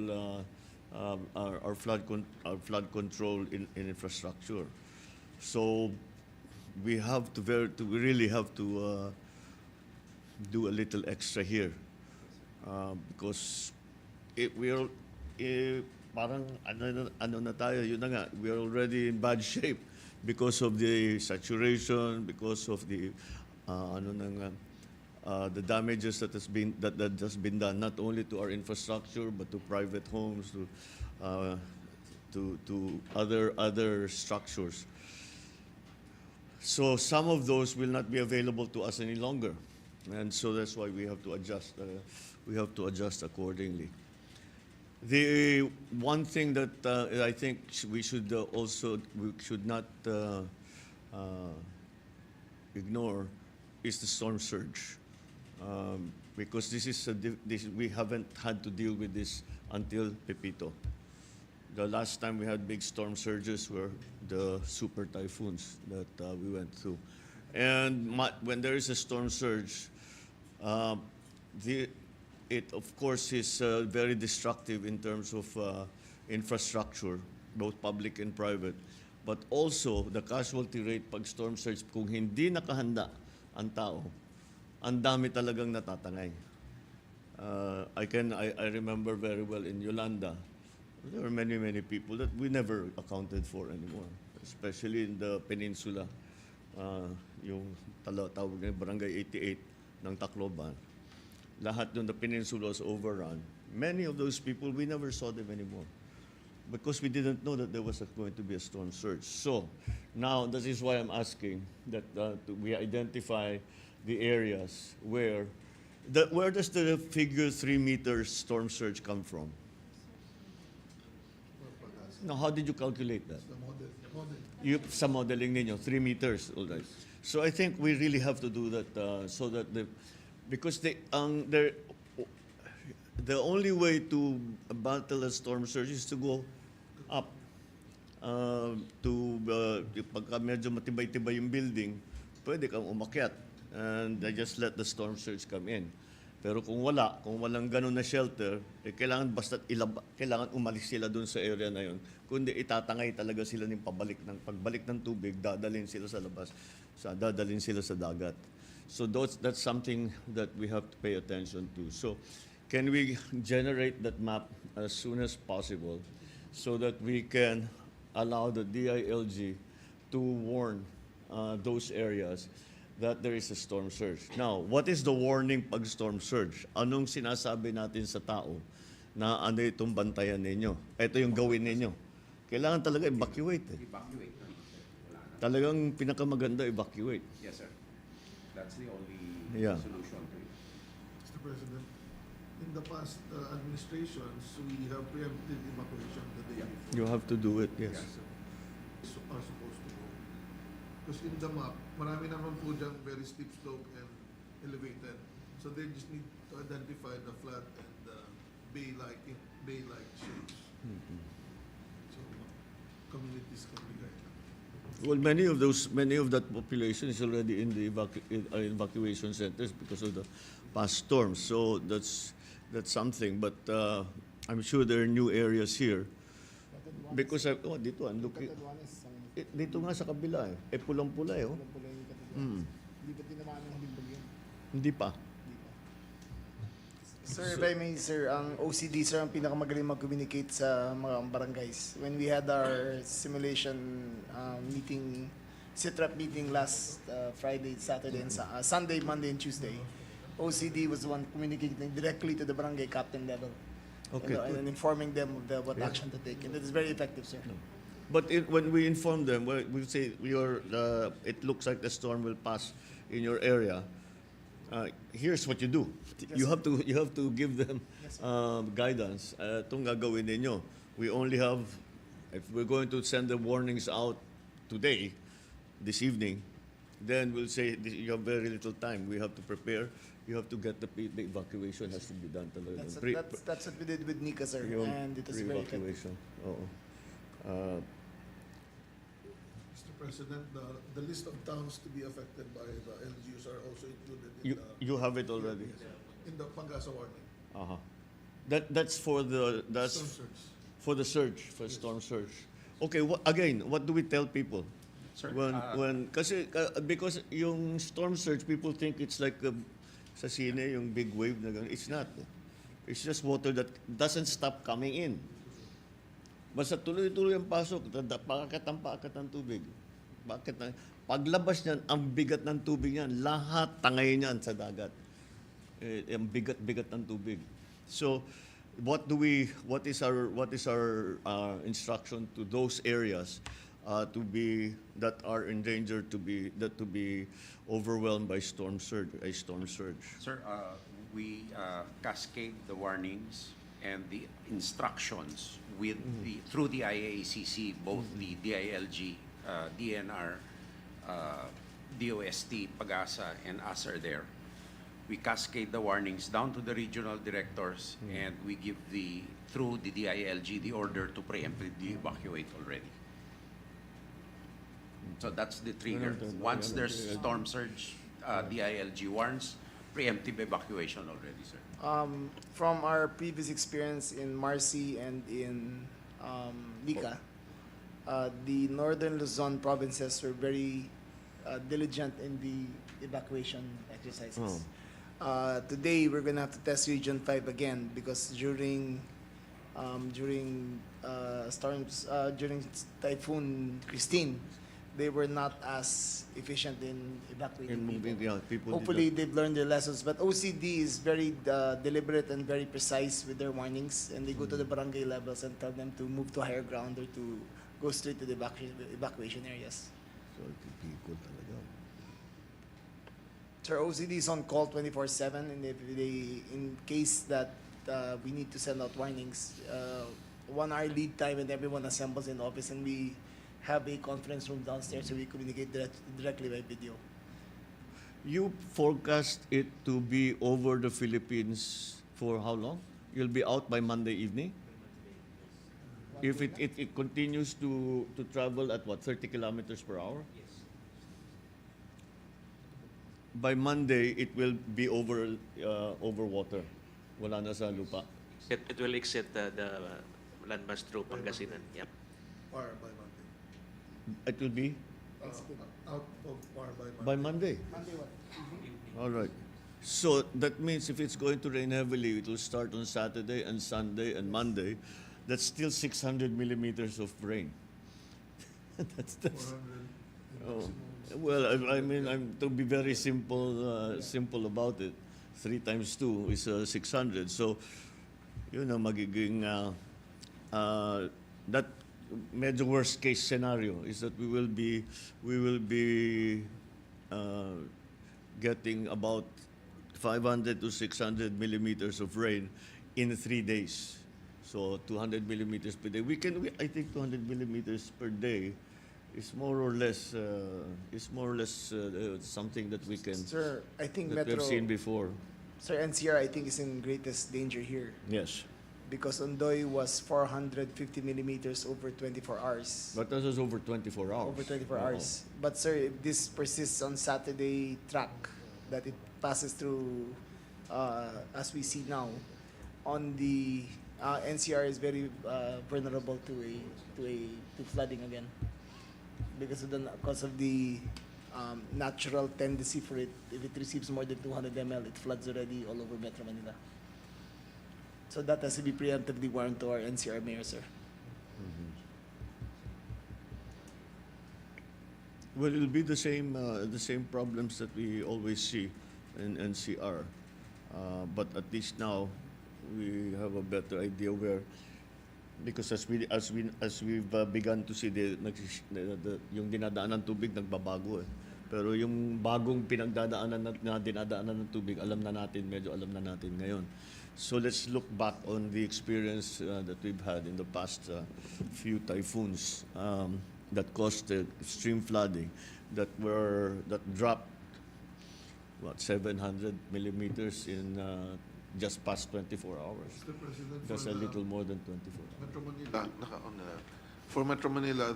S2: our flood control in infrastructure. So, we really have to do a little extra here, because parang ano na tayo, yun na nga, we are already in bad shape because of the saturation, because of the the damages that has been done not only to our infrastructure but to private homes, to other structures. So some of those will not be available to us any longer, and so that's why we have to adjust. We have to adjust accordingly. The one thing that I think we should not ignore is the storm surge, because we haven't had to deal with this until Pepito. The last time we had big storm surges were the super typhoons that we went through, and when there is a storm surge, it of course is very destructive in terms of infrastructure, both public and private. But also the casualty rate pag storm surge, kung hindi nakahanda ang tao, ang dami talagang natatangay. I remember very well in Yolanda, there were many people that we never accounted for anymore, especially in the peninsula, yung tawag na Barangay 88 ng Tacloban. Lahat doon, the peninsula was overrun. Many of those people, we never saw them anymore because we didn't know that there was going to be a storm surge. So now, this is why I'm asking that we identify the areas where does the figure 3 meters storm surge come from? Now, how did you calculate that?
S5: The model.
S2: Sa modeling ninyo, 3 meters, all right. So I think we really have to do that so that because the only way to battle a storm surge is to go up. Pagka medyo matibay-tibay yung building, pwede kang umakyat and just let the storm surge come in. Pero kung walang ganun na shelter, kailangan kailangan umalis sila dun sa area na yun. Kundi itatangay talaga sila ng pagbalik ng tubig, dadalhin sila sa labas, dadalhin sila sa dagat. So that's something that we have to pay attention to. So can we generate that map as soon as possible so that we can allow the DILG to warn those areas that there is a storm surge. Now, what is the warning pag storm surge? Anong sinasabi natin sa tao na ano itong bantayan ninyo? Ito yung gawin ninyo. Kailangan talaga evacuate.
S4: Evacuate.
S2: Talagang pinakamaganda evacuate.
S4: Yes, sir. That's the only
S2: Yeah.
S4: solution.
S5: President, in the past administrations, we have preemptive evacuation the day before.
S2: You have to do it, yes.
S5: Are supposed to go. Because in the map, marami naman po dyan very steep slope and elevated. So they just need to identify the flat and bay-like shapes. So communities can be guided.
S2: Well, many of that population is already in the evacuation centers because of the past storms. So that's something. But I'm sure there are new areas here. Because dito I'm looking. Dito nga sa kabila eh. Pulang-pula eh. Oh.
S7: Hindi pa tinamaan ng huling bagyo?
S2: Hindi pa.
S7: Sir, if I may, sir, ang OCD, sir, ang pinakamagaling mag-communicate sa mga barangays. When we had our simulation meeting, SITRAP meeting last Friday, Saturday, and Sunday, Monday, and Tuesday, OCD was the one communicating directly to the barangay captain level.
S2: Okay.
S7: And informing them of what action to take. And it is very effective, sir.
S2: But when we inform them, we say it looks like the storm will pass in your area. Here's what you do. You have to give them guidance. Itong gagawin ninyo. We only have, if we're going to send the warnings out today, this evening, then we'll say you have very little time. We have to prepare. You have to get the evacuation has to be done talaga.
S7: That's what we did with Nika, sir,
S2: Yung
S7: and it was very effective.
S2: pre-evacuation. Oo.
S5: Mr. President, the list of towns to be affected by the LGUs are also included in
S2: You have it already.
S5: in the Pangasa warning.
S2: Uh-huh. That's for the
S5: Storm surge.
S2: for the surge, for storm surge. Okay, what do we tell people?
S4: Sir,
S2: Because yung storm surge, people think it's like sa sine yung big wave na ganun. It's not. It's just water that doesn't stop coming in. Basta tuloy-tuloy ang pasok, paakat ng tubig. Paglabas niyan, ang bigat ng tubig niyan, lahat tangay niyan sa dagat. Ang bigat ng tubig. So, what is our instruction to those areas that are in danger to be overwhelmed by a storm surge?
S4: Sir, we cascade the warnings and the instructions through the IACC, both the DILG, DNR, DOST, Pagasa, and us are there. We cascade the warnings down to the regional directors, and we give through the DILG the order to preemptively evacuate already. So that's the trigger. Once there's storm surge, DILG warns, preemptive evacuation already, sir.
S7: From our previous experience in Marcy and in Nika, the northern Luzon provinces were very diligent in the evacuation exercises. Today, we're going to have to test Region 5 again because during Typhoon Christine, they were not as efficient in evacuating people. Hopefully, they've learned their lessons. But OCD is very deliberate and very precise with their warnings, and they go to the barangay levels and tell them to move to higher ground or to go straight to the evacuation areas. Sir, OCD is on call 24/7, and if in case that we need to send out warnings, 1 hour lead time, and everyone assembles in the office, and we have a conference room downstairs so we communicate directly by video.
S2: You forecast it to be over the Philippines for how long? You'll be out by Monday evening? If it continues to travel at what, 30 kilometers per hour?
S1: Yes.
S2: By Monday, it will be over water. Wala na sa lupa.
S1: It will exit the landmass through Pangasinan. Yep.
S5: Or by Monday.
S2: It will be
S5: Out of or
S2: by Monday.
S7: Monday what?
S2: All right. So that means if it's going to rain heavily, it will start on Saturday and Sunday and Monday. That's still 600 millimeters of rain. that's
S5: 400
S2: oh. Well, I mean, to be very simple about it, 3 times 2 is 600. So, magiging that medyo worst case scenario is that we will be getting about 500 to 600 millimeters of rain in 3 days. So 200 millimeters per day. I think 200 millimeters per day is more or less something that we can
S7: Sir, I think
S2: that
S7: Metro,
S2: we've seen before.
S7: Sir, NCR, I think is in greatest danger here
S2: Yes,
S7: because Ondoy was 450 millimeters over 24 hours.
S2: but this is over 24 hours.
S7: Over 24
S2: Oo.
S7: hours. But sir, if this persists on Saturday track that it passes through as we see now, on the NCR is very vulnerable to flooding again because of the natural tendency for it. If it receives more than 200 ml, it floods already all over Metro Manila. So that has to be preemptively warned to our NCR mayor, sir.
S2: Well, it'll be the same problems that we always see in NCR, but at least now we have a better idea where, because as we've begun to see yung dinadaanan ng tubig nagbabago eh. Pero yung bagong pinagdadaanan na dinadaanan ng tubig, medyo alam na natin ngayon. So let's look back on the experience that we've had in the past few typhoons that caused extreme flooding that dropped 700 millimeters in just past 24 hours.
S5: Mr. President,
S2: Just a little more than 24 hours.
S5: Metro Manila, for Metro Manila,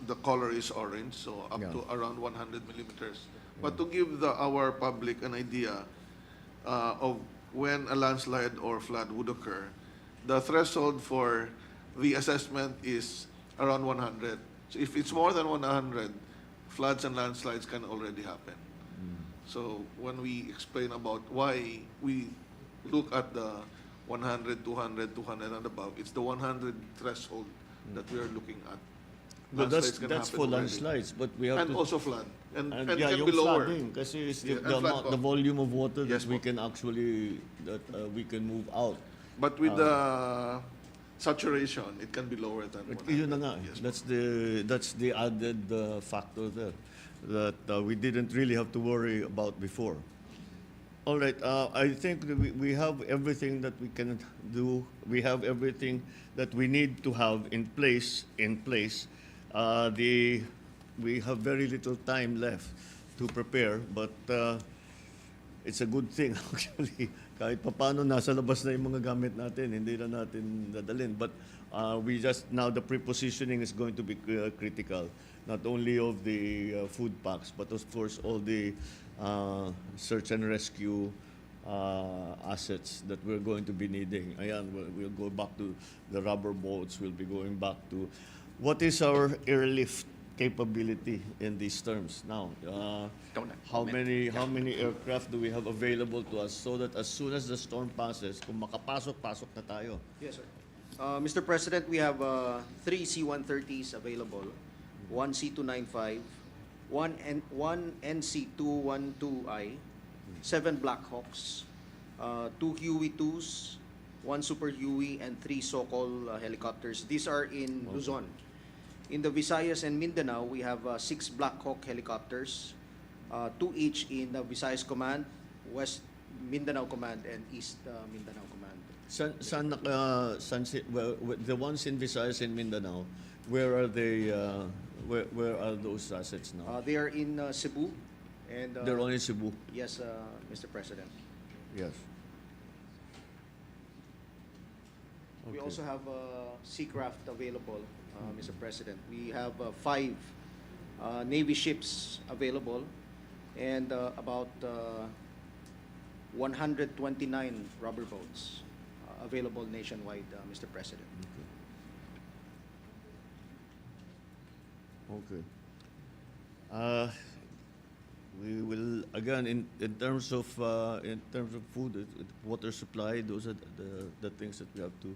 S5: the color is orange, so up
S2: Yeah.
S5: to around 100 millimeters. But to give our public an idea of when a landslide or flood would occur, the threshold for the assessment is around 100. So if it's more than 100, floods and landslides can already happen. So when we explain about why we look at the 100, 200, 200 and above, it's the 100 threshold that we are looking at.
S2: But
S5: Landslides can
S2: that's
S5: happen
S2: for
S5: already.
S2: landslides, but we have
S5: And
S2: to...
S5: also flood. And
S2: yeah,
S5: can
S2: yung
S5: be lower.
S2: flooding, kasi is
S5: Yeah, and
S2: the
S5: flood
S2: the volume of water
S5: Yes,
S2: that we
S5: po.
S2: can actually, we can move out.
S5: But with the saturation, it can be lower than 100.
S2: Yun na nga,
S5: Yes,
S2: that's the added factor there that we didn't really have to worry about before. All right, I think that we have everything that we can do. We have everything that we need to have in place. We have very little time left to prepare, but it's a good thing actually. Kahit papano nasa labas na yung mga gamit natin, hindi na natin dadalhin. But we just now the prepositioning is going to be critical, not only of the food packs, but of course all the search and rescue assets that we're going to be needing. Ayan, we'll go back to the rubber boats. We'll be going back to what is our airlift capability in these terms now. How many aircraft do we have available to us so that as soon as the storm passes, kung makapasok na tayo?
S8: Yes, sir. Mr. President, we have 3 C-130s available, 1 C-295, one NC-212I, 7 Black Hawks, 2 Huey-2s, 1 Super Huey, and 3 Sokol helicopters. These are in Luzon. In the Visayas and Mindanao, we have 6 Black Hawk helicopters, 2 each in the Visayas Command, West Mindanao Command, and East Mindanao Command.
S2: The ones in Visayas and Mindanao, where are they? Where are those assets now?
S8: They are in Cebu, and
S2: They're only Cebu.
S8: yes, Mr. President.
S2: Yes.
S8: We
S2: Okay.
S8: also have seacraft available, Mr. President. We have 5 Navy ships available and about 129 rubber boats available nationwide, Mr. President.
S2: Okay. We will again in terms of food, water supply. Those are the things that we have to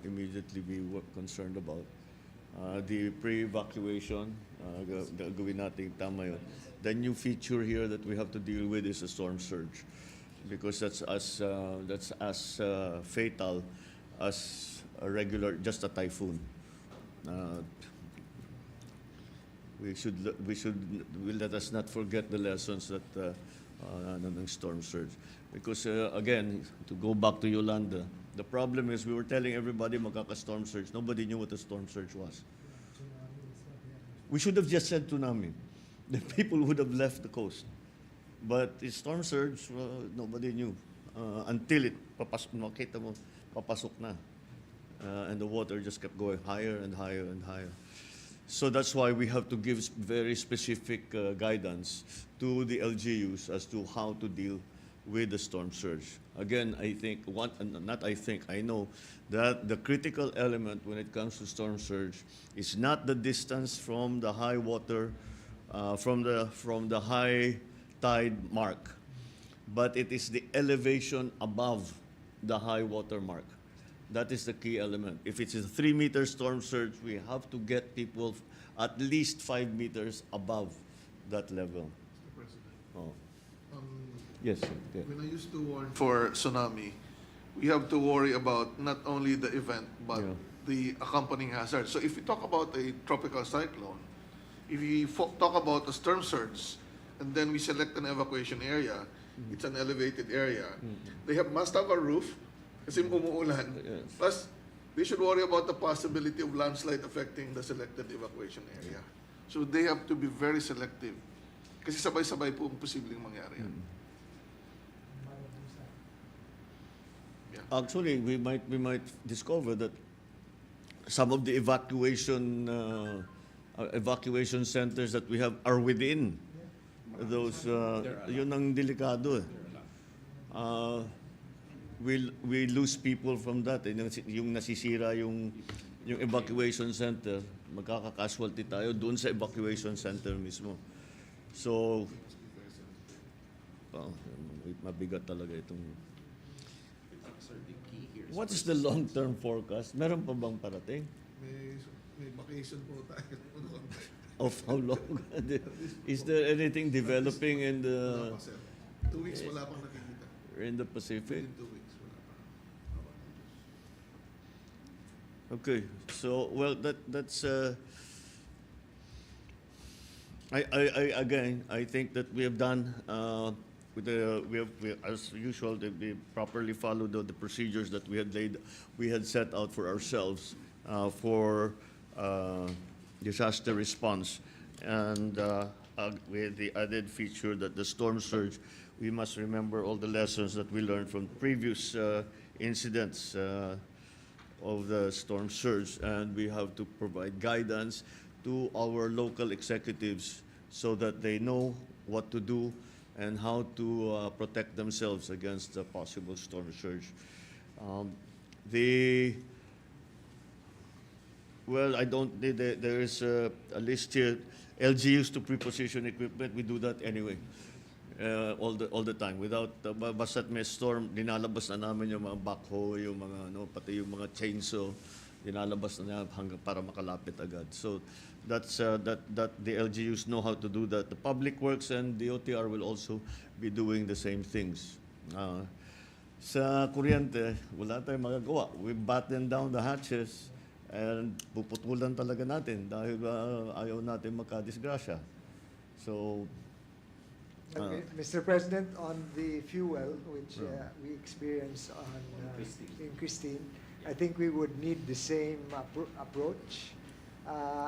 S2: immediately be concerned about. The pre-evacuation, gawin natin tama yun. The new feature here that we have to deal with is a storm surge, because that's as fatal as just a typhoon. Let us not forget the lessons that ng storm surge. Because again, to go back to Yolanda, the problem is we were telling everybody magkaka-storm surge. Nobody knew what a storm surge was. We should have just said tsunami. The people would have left the coast. But the storm surge, nobody knew until it makita mo, papasok na. And the water just kept going higher and higher and higher. So that's why we have to give very specific guidance to the LGUs as to how to deal with the storm surge. Again, I know that the critical element when it comes to storm surge is not the distance from the high water, from the high tide mark, but it is the elevation above the high water mark. That is the key element. If it's a 3-meter storm surge, we have to get people at least 5 meters above that level.
S5: Mr. President.
S2: Oh.
S5: Um,
S2: Yes, sir. Okay.
S5: When I used to warn for tsunami, we have to worry about not only the event, but
S2: Yeah.
S5: the accompanying hazard. So if we talk about a tropical cyclone, if we talk about a storm surge, and then we select an evacuation area, it's an elevated area. They must have a roof, kasi umuulan.
S2: Yes.
S5: Plus, they should worry about the possibility of landslide affecting the selected evacuation area. So they have to be very selective. Kasi sabay-sabay po ang posibleng mangyari yan.
S2: Actually, we might discover that some of the evacuation centers that we have are within those. Yun ang delikado. We lose people from that. Yung nasisira yung evacuation center, magkaka-casualty tayo doon sa evacuation center mismo. So, mabigat talaga itong. What is the long-term forecast? Meron pa bang parating?
S5: May vacation po tayo.
S2: Of how long? Is there anything developing in
S5: Wala
S2: the
S5: pa, sir. 2 weeks wala pang nakikita.
S2: Pacific?
S5: Within 2 weeks wala pa.
S2: Okay, so well that's I think that we have done as usual we properly followed the procedures that we had set out for ourselves for disaster response, and with the added feature that the storm surge, we must remember all the lessons that we learned from previous incidents of the storm surge, and we have to provide guidance to our local executives so that they know what to do and how to protect themselves against a possible storm surge. There is a list here. LGUs to preposition equipment, we do that anyway. All the time. Without, basta't may storm, dinalabas na namin yung mga backhoe, yung mga, pati yung mga chainsaw, dinalabas na hanggang para makalapit agad. So that's that the LGUs know how to do that. The Public Works and the OTR will also be doing the same things. Sa kuryente, wala tayong magagawa. We batten down the hatches and puputulan talaga natin dahil ayaw natin magkadisgrasya. So,
S9: Mr. President, on the fuel, which we experienced in Christine, I think we would need the same approach.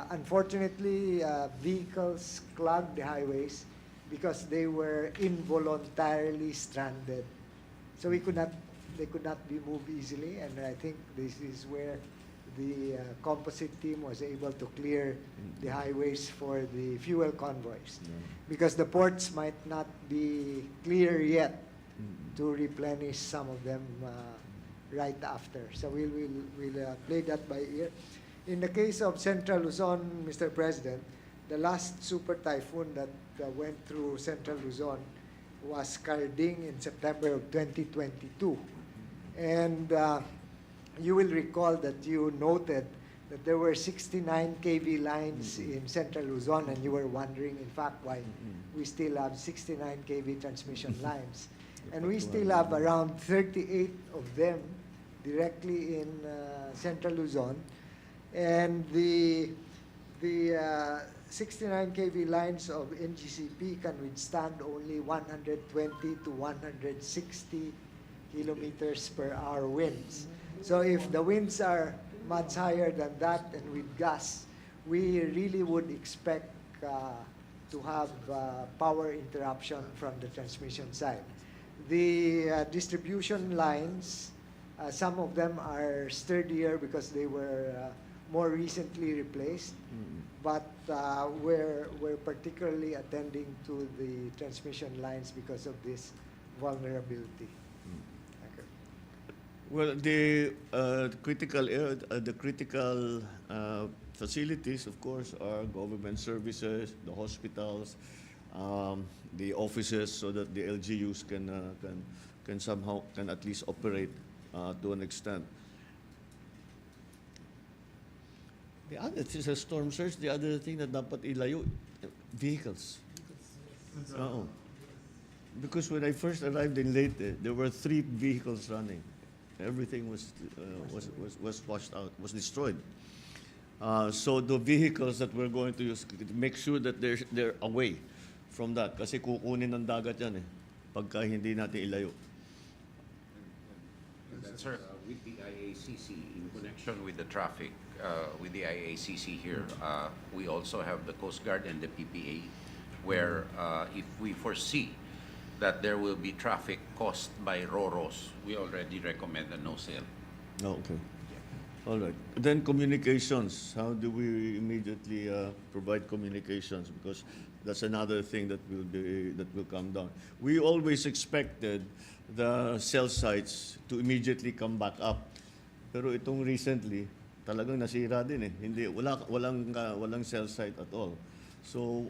S9: Unfortunately, vehicles clogged the highways because they were involuntarily stranded. So they could not be moved easily, and I think this is where the composite team was able to clear the highways for the fuel convoys, because the ports might not be clear yet to replenish some of them right after. So we'll play that by ear. In the case of Central Luzon, Mr. President, the last super typhoon that went through Central Luzon was Carding in September of 2022. And you will recall that you noted that there were 69 kV lines in Central Luzon, and you were wondering, in fact, why we still have 69 kV transmission lines. And we still have around 38 of them directly in Central Luzon. And the the 69 kV lines of NGCP can withstand only 120 to 160 kilometers per hour winds. So if the winds are much higher than that and with gas, we really would expect to have power interruption from the transmission side. The distribution lines, some of them are sturdier because they were more recently replaced, but we're particularly attending to the transmission lines because of this vulnerability. Okay.
S2: Well, the critical facilities, of course, are government services, the hospitals, the offices, so that the LGUs can somehow at least operate to an extent. The other is a storm surge. The other thing that dapat ilayo, vehicles. Oo. Because when I first arrived in Leyte, there were 3 vehicles running. Everything was washed out, was destroyed. So the vehicles that we're going to use, make sure that they're away from that. Kasi kukunin ng dagat yan pagka hindi natin ilayo.
S4: Sir, with the IACC, in connection with the traffic, with the IACC here, we also have the Coast Guard and the PPA, where if we foresee that there will be traffic caused by ROROs, we already recommend a no sale.
S2: Oh, okay. All right. Then communications. How do we immediately provide communications? Because that's another thing that will come down. We always expected the cell sites to immediately come back up. Pero itong recently, talagang nasira din walang cell site at all. So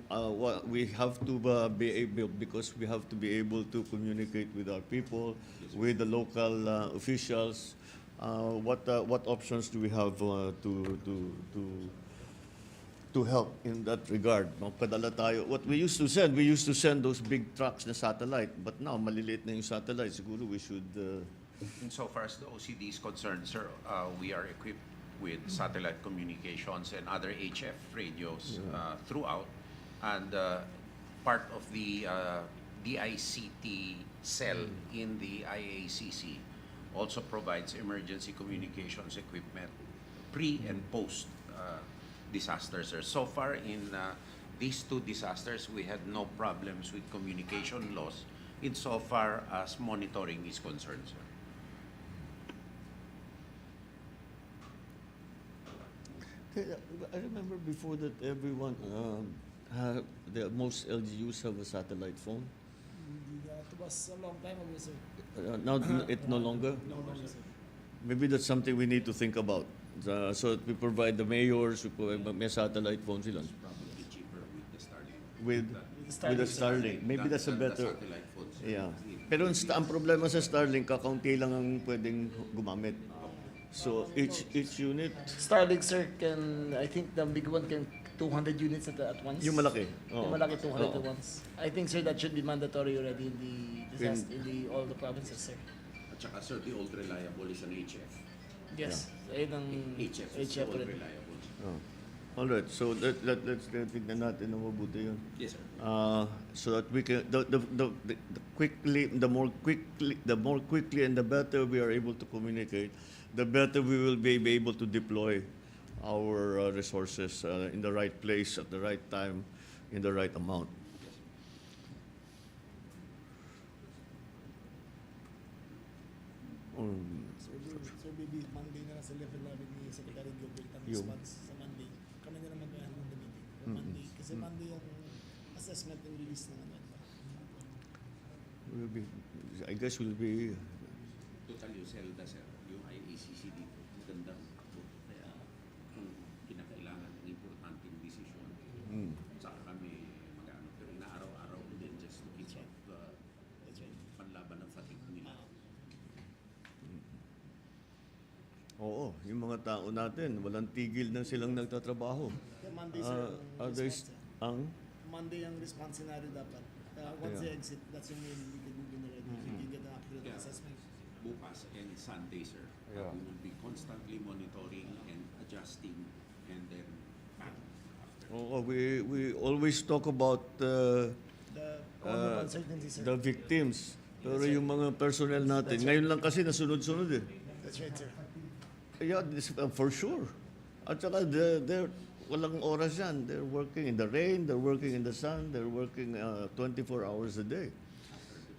S2: we have to be able, because we have to be able to communicate with our people, with the local officials. What options do we have to help in that regard? Magpadala tayo. What we used to send those big trucks na satellite, but now maliliit na yung satellite. Siguro we should.
S4: Insofar as the OCD is concerned, sir, we are equipped with satellite communications and other HF radios throughout, and part of the DICT cell in the IACC also provides emergency communications equipment pre and post disasters. So far in these 2 disasters, we had no problems with communication loss insofar as monitoring is concerned, sir.
S2: I remember before that everyone, most LGUs have a satellite phone.
S10: It was a long time ago, sir.
S2: Now it no longer.
S10: No longer, sir.
S2: Maybe that's something we need to think about. So that we provide the mayors, we provide may satellite phones sila.
S4: Probably cheaper with the Starlink.
S2: With the Starlink. Maybe that's a
S4: The
S2: better.
S4: satellite phones.
S2: Yeah. Pero ang problema sa Starlink, kakaunti lang ang pwedeng gumamit. So each unit,
S10: Starlink, sir, I think the big one can 200 units at once.
S2: yung malaki.
S10: Yung malaki 200 at once. I think, sir, that should be mandatory already in all the provinces, sir.
S4: At saka, sir, the old reliable is an HF.
S10: Yes. Ayun ang
S4: HF is the old
S10: already.
S4: reliable.
S2: All right. So let's tignan natin na mabuti yun.
S4: Yes, sir.
S2: So that we can the more quickly and the better we are able to communicate, the better we will be able to deploy our resources in the right place at the right time, in the right amount.
S10: So maybe Monday na lang sa level namin ni Secretary Gilbert ang
S2: Yung-
S10: response sa Monday. Kami na naman kaya ng meeting. Monday. Kasi Monday yung assessment and release ng ano.
S2: I guess we'll be.
S4: Total yung SELDA, sir. Yung IACC dito. Magandang kaya kinakailangan ng importanteng desisyon. Saka kami mag-ano. Pero inaaraw-araw din just to keep up panlaban ng fatigue nila.
S2: Oo, yung mga tao natin, walang tigil na silang nagtatrabaho.
S10: Kaya Monday, sir, ang
S2: Others,
S10: response. Monday ang response scenario dapat. Once they exit, that's when we can move in already. We can get an accurate
S4: Yeah.
S10: assessment.
S4: Bukas and Sunday, sir.
S2: Yeah.
S4: We will be constantly monitoring and adjusting and then back
S2: we always talk about
S10: The cone of uncertainty, sir.
S2: the victims. Pero yung mga personnel natin, ngayon lang kasi nasunod-sunod eh.
S10: That's right, sir.
S2: Yeah, this, for sure. At saka, walang oras yan. They're working in the rain, they're working in the sun, they're working 24 hours a day.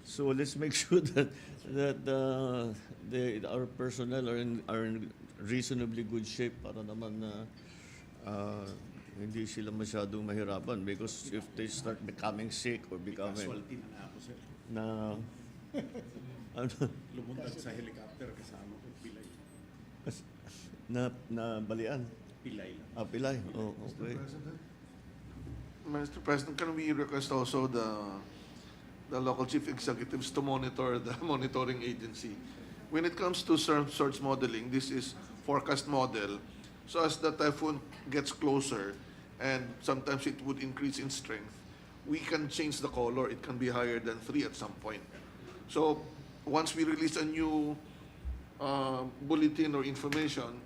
S2: So let's make sure that our personnel are in reasonably good shape para naman na hindi sila masyadong mahirapan, because if they start becoming sick or becoming
S4: Casualty na ako, sir.
S2: na ano,
S4: Lumuntad sa helicopter kasama ko, pilay.
S2: na balian.
S4: Pilay lang.
S2: Pilay. Oh, okay.
S5: Mr. President, can we request also the local chief executives to monitor the monitoring agency? When it comes to source modeling, this is forecast model. So as the typhoon gets closer, and sometimes it would increase in strength, we can change the color. It can be higher than 3 at some point. So once we release a new bulletin or information,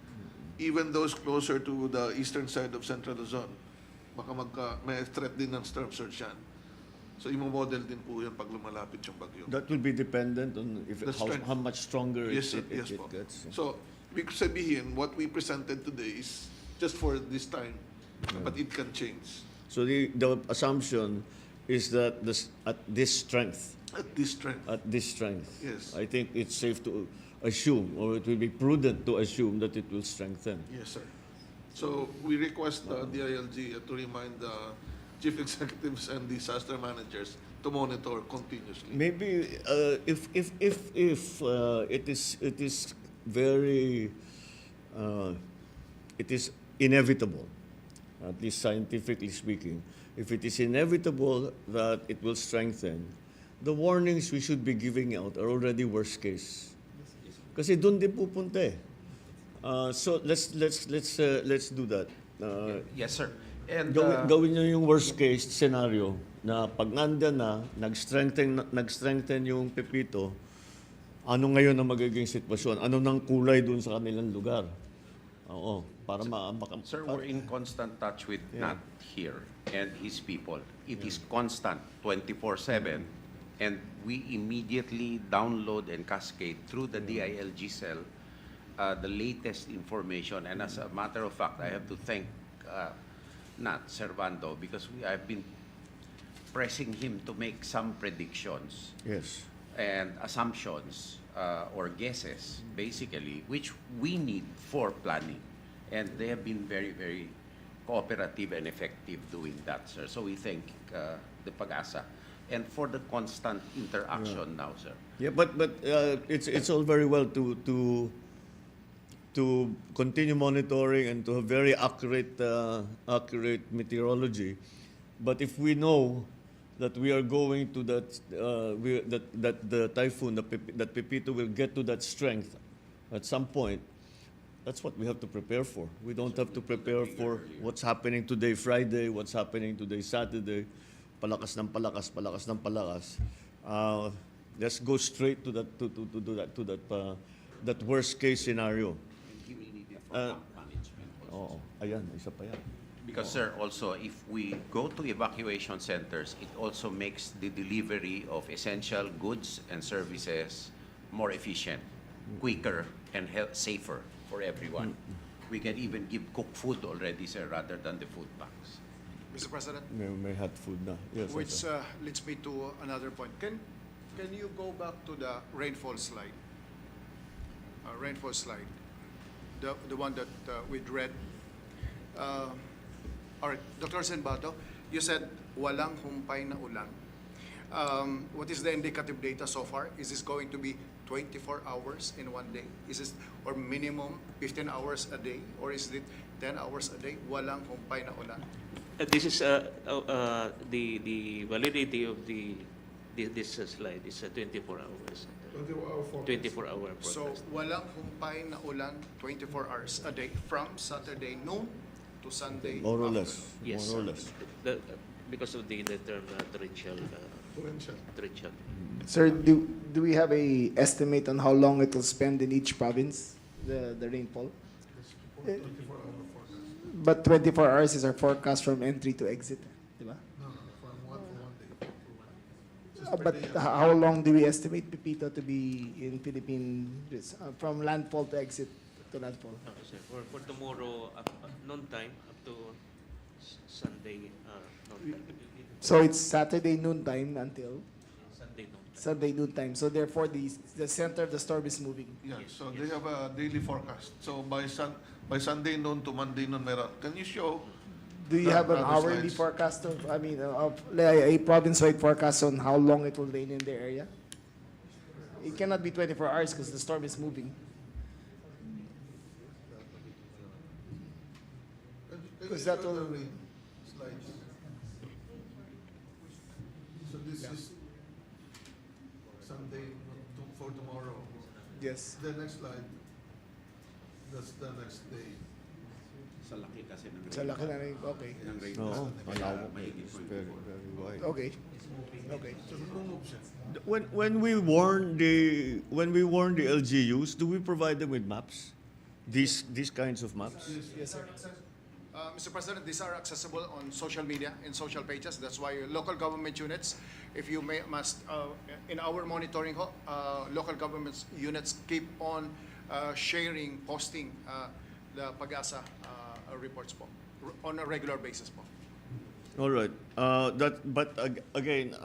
S5: even those closer to the eastern side of Central Luzon, baka may threat din ng storm surge yan. So i-model din po yan pag lumalapit yung bagyo.
S2: That will be dependent on
S5: The strength.
S2: how much stronger
S5: Yes, sir.
S2: it
S5: Yes, po.
S2: gets.
S5: So, ibig sabihin, what we presented today is just for this time, but it can change.
S2: So the assumption is that at this strength,
S5: At this strength. Yes.
S2: I think it's safe to assume, or it will be prudent to assume, that it will strengthen.
S5: Yes, sir. So, we request the DILG to remind the chief executives and disaster managers to monitor continuously.
S2: Maybe if it is very it is inevitable, at least scientifically speaking, if it is inevitable that it will strengthen, the warnings we should be giving out are already worst case. Kasi doon din pupunta eh. So let's do that.
S4: Yes, sir. And
S2: Gawin nyo yung worst case scenario na pag nandyan na, nag-strengthen yung Pepito, ano ngayon ang magiging sitwasyon? Ano nang kulay dun sa kanilang lugar? Oo, para
S4: sir, we're in constant touch with
S2: Yeah.
S4: Nat here and his people. It is constant, 24/7, and we immediately download and cascade through the DILG cell the latest information. And as a matter of fact, I have to thank Nat Servando, because I've been pressing him to make some predictions
S2: Yes.
S4: and assumptions or guesses, basically, which we need for planning. And they have been very, very cooperative and effective doing that, sir. So we thank the Pag-asa. And for the constant interaction now, sir.
S2: Yeah, but it's all very well to continue monitoring and to have very accurate meteorology, but if we know that we are going to that the typhoon, that Pepito will get to that strength at some point, that's what we have to prepare for. We don't have to prepare for what's happening today, Friday, what's happening today, Saturday, palakas ng palakas, palakas ng palakas. Let's go straight to that worst case scenario.
S4: He will need it for camp management also.
S2: Ayan, isa pa yan.
S4: Because, sir, also, if we go to evacuation centers, it also makes the delivery of essential goods and services more efficient, quicker, and safer for everyone. We can even give cooked food already, sir, rather than the food packs.
S11: Mr. President,
S2: May hot food na. Yes,
S11: which
S2: sir.
S11: leads me to another point. Can you go back to the rainfall slide? Rainfall slide, the one that we'd read. All right, Dr. Senbato, you said walang humpay na ulan. What is the indicative data so far? Is this going to be 24 hours in one day? Is this, or minimum 15 hours a day? Or is it 10 hours a day? Walang humpay na ulan.
S1: This is the validity of this slide is 24 hours.
S5: 24-hour forecast.
S1: 24-hour
S11: So,
S1: forecast.
S11: walang humpay na ulan 24 hours a day from Saturday noon to Sunday
S2: More or
S11: afternoon.
S2: less.
S1: Yes,
S2: More or less.
S1: because of the term torrential. Torrential.
S7: Sir, do we have a estimate on how long it will spend in each province, the rainfall?
S5: 24-hour forecast.
S7: But 24 hours is our forecast from entry to exit. Diba?
S5: No, for one day. Just per
S7: But
S5: day.
S7: how long do we estimate Pepito to be in Philippines from landfall to exit to landfall?
S1: Okay, sir. For tomorrow, noontime up to Sunday, noontime.
S7: So it's Saturday noontime until
S1: Sunday noontime.
S7: Sunday noontime. So therefore, the center of the storm is moving.
S5: Yeah, so they have a daily forecast. So by Sunday noon to Monday noon, can you show?
S7: Do you
S5: the
S7: have an
S5: other
S7: hourly
S5: slides?
S7: forecast of a province-wide forecast on how long it will rain in the area? It cannot be 24 hours because the storm is moving. Because that will-
S5: Slides. So this is Sunday for tomorrow.
S7: Yes.
S5: The next slide, that's the next day.
S4: Sa laki kasi ng
S7: Sa laki na rin. Okay.
S4: ng rain.
S2: Oo,
S4: Kaya
S2: malawak.
S4: mahigit
S2: It's
S4: 24.
S2: very wide.
S7: Okay. Okay.
S5: So move siya.
S2: When we warn the LGUs, do we provide them with maps? These kinds of maps?
S7: Yes, sir.
S11: Mr. President, these are accessible on social media, in social pages. That's why local government units, if you must, in our monitoring, local government units keep on sharing, posting the Pag-asa reports po, on a regular basis po.
S2: All right. Again,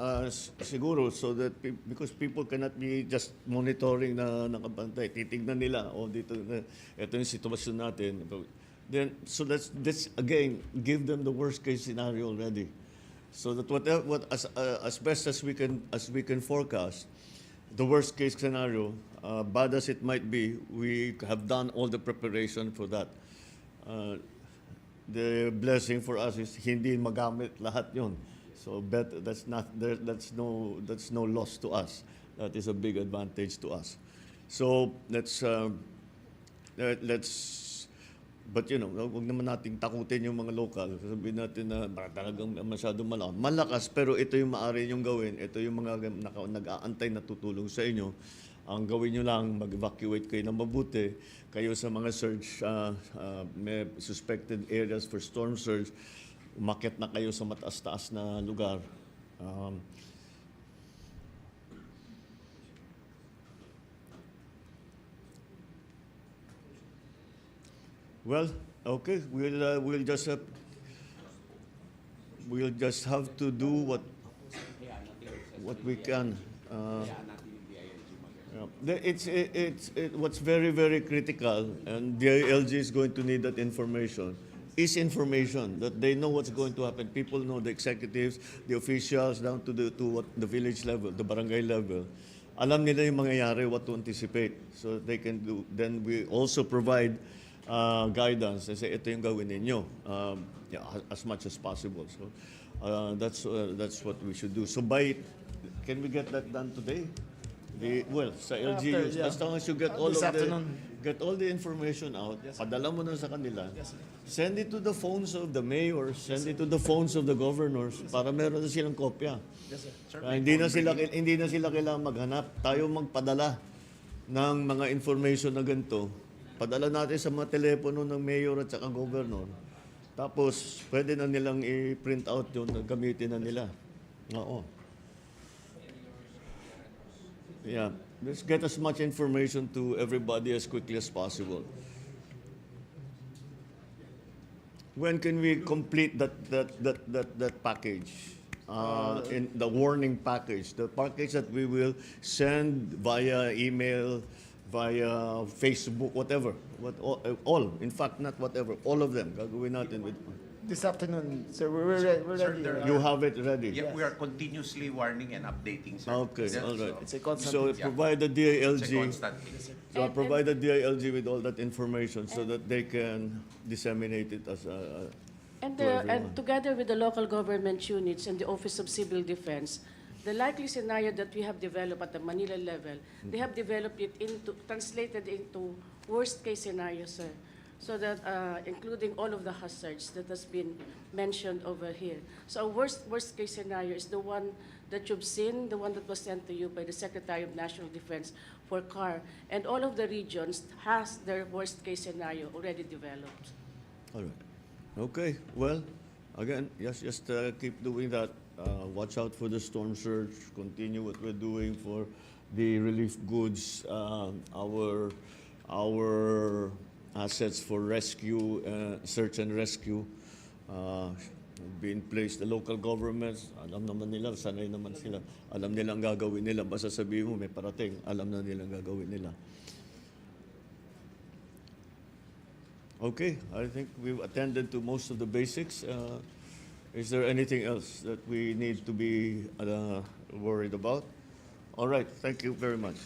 S2: siguro so that because people cannot be just monitoring na nakabantay, titignan nila dito ito yung sitwasyon natin. Then so that's again give them the worst case scenario already. So that as best as we can forecast the worst case scenario, bad as it might be, we have done all the preparation for that. The blessing for us is hindi magamit lahat yon. So that's no loss to us. That is a big advantage to us. So but wag naman nating takutin yung mga local. Sabihin natin na talagang masyadong malakas, pero ito yung maaari yung gawin. Ito yung mga nag-aantay na tutulong sa inyo. Ang gawin nyo lang, mag-evacuate kayo ng mabuti. Kayo sa mga surge, may suspected areas for storm surge, umakyat na kayo sa mataas-taas na lugar. Well, okay, we'll just have to do what we can. What's very, very critical, and the LG is going to need that information, is information, that they know what's going to happen. People know, the executives, the officials, down to the village level, the barangay level. Alam nila yung mangyayari, what to anticipate, so they can do. Then we also provide guidance and say, ito yung gawin ninyo, as much as possible. So that's what we should do. So can we get that done today? Sa LGUs, as long as you get all the information out, padala mo na sa kanila, send it to the phones of the mayors, send it to the phones of the governors, para meron na silang kopya. Hindi na sila kailangan maghanap. Tayo magpadala ng mga information na ganito. Padala natin sa mga telepono ng mayor at saka governor. Tapos, pwede na nilang i-print out yun, gamitin na nila. Oo. Yeah, let's get as much information to everybody as quickly as possible. When can we complete that package? In the warning package, the package that we will send via email, via Facebook, whatever. All, in fact, not whatever, all of them. Gagawin natin with.
S7: This afternoon, sir, we're ready.
S2: You have it ready?
S4: Yeah, we are continuously warning and updating, sir.
S2: Okay,
S4: Yeah,
S2: all right.
S7: It's a constant.
S2: So
S4: Yeah.
S2: provide the
S4: It's a
S2: DILG.
S4: constant thing.
S2: So I provide the DILG with all that information so that they can disseminate it as
S3: And,
S2: to everyone.
S3: and together with the local government units and the Office of Civil Defense, the likely scenario that we have developed at the Manila level, they have developed it translated into worst case scenario, sir. So that, including all of the hazards that has been mentioned over here. So our worst case scenario is the one that you've seen, the one that was sent to you by the Secretary of National Defense for CAR. And all of the regions has their worst case scenario already developed.
S2: All right. Okay, well, again, yes, just keep doing that. Watch out for the storm surge. Continue what we're doing for the relief goods. Our assets for rescue, search and rescue, being placed. The local governments, alam naman nila, sanay naman sila. Alam nilang gagawin nila. Basta sabihin mo may parating, alam na nilang gagawin nila. Okay, I think we've attended to most of the basics. Is there anything else that we need to be worried about? All right, thank you very much.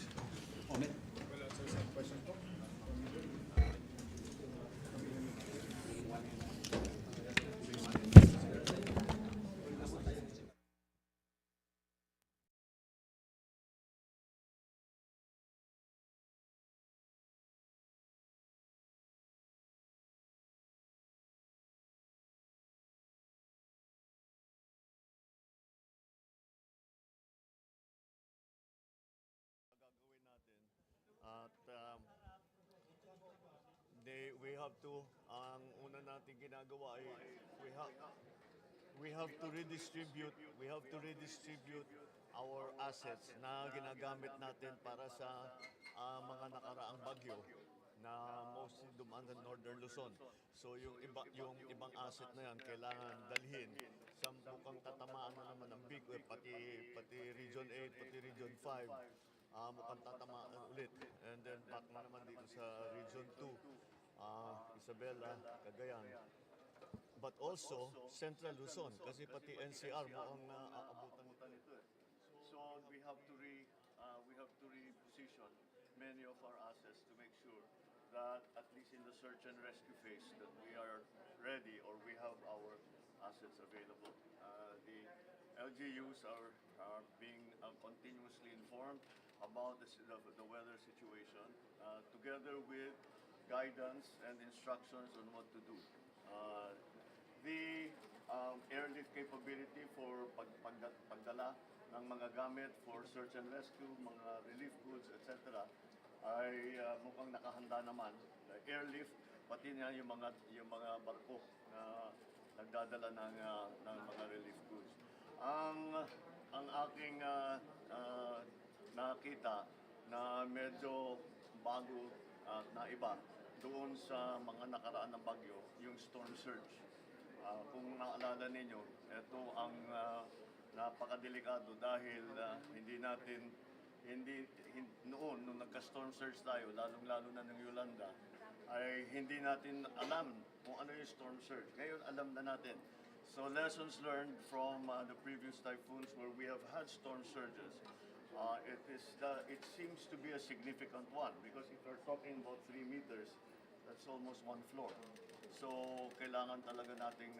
S2: At we have to, ang una natin ginagawa ay we have to redistribute our assets na ginagamit natin para sa mga nakaraang bagyo na mostly dumaan sa Northern Luzon. So yung ibang asset na yan kailangan dalhin sa mukhang tatamaan na naman ng big pati Region 8, pati Region 5. Mukhang tatamaan ulit. And then back na naman dito sa Region 2, Isabela, Cagayan. But also Central Luzon kasi pati NCR mukhang aabutan nito. So we have to reposition many of our assets to make sure that at least in the search and rescue phase that we are ready or we have our assets available. The LGUs are being continuously informed about the weather situation together with guidance and instructions on what to do. The airlift capability for pagdala ng mga gamit for search and rescue, mga relief goods, etc. ay mukhang nakahanda naman. The airlift, pati na yung mga barko na nagdadala ng mga relief goods. Ang aking nakita na medyo bago na iba doon sa mga nakaraan ng bagyo, yung storm surge. Kung naalala ninyo, ito ang napakadelikado dahil noon nung nagka-storm surge tayo, lalong-lalo na ng Yolanda, ay hindi natin alam kung ano yung storm surge. Ngayon alam na natin. So lessons learned from the previous typhoons where we have had storm surges, it seems to be a significant one because if we're talking about 3 meters, that's almost 1 floor. So kailangan talaga nating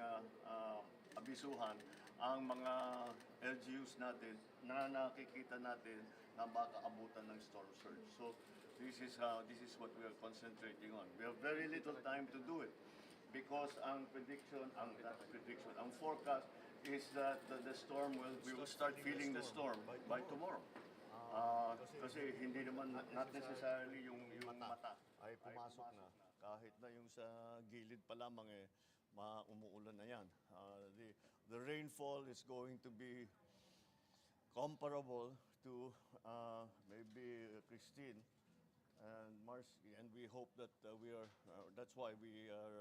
S2: abisuhan ang mga LGUs natin na nakikita natin na baka abutan ng storm surge. So this is what we are concentrating on. We have very little time to do it because ang forecast is that the storm we will start feeling the storm by tomorrow. Kasi hindi naman not necessarily yung mata ay pumasok na. Kahit na yung sa gilid pa lamang umuulan na yan. The rainfall is going to be comparable to maybe Christine and Marcy, and we hope that that's why we are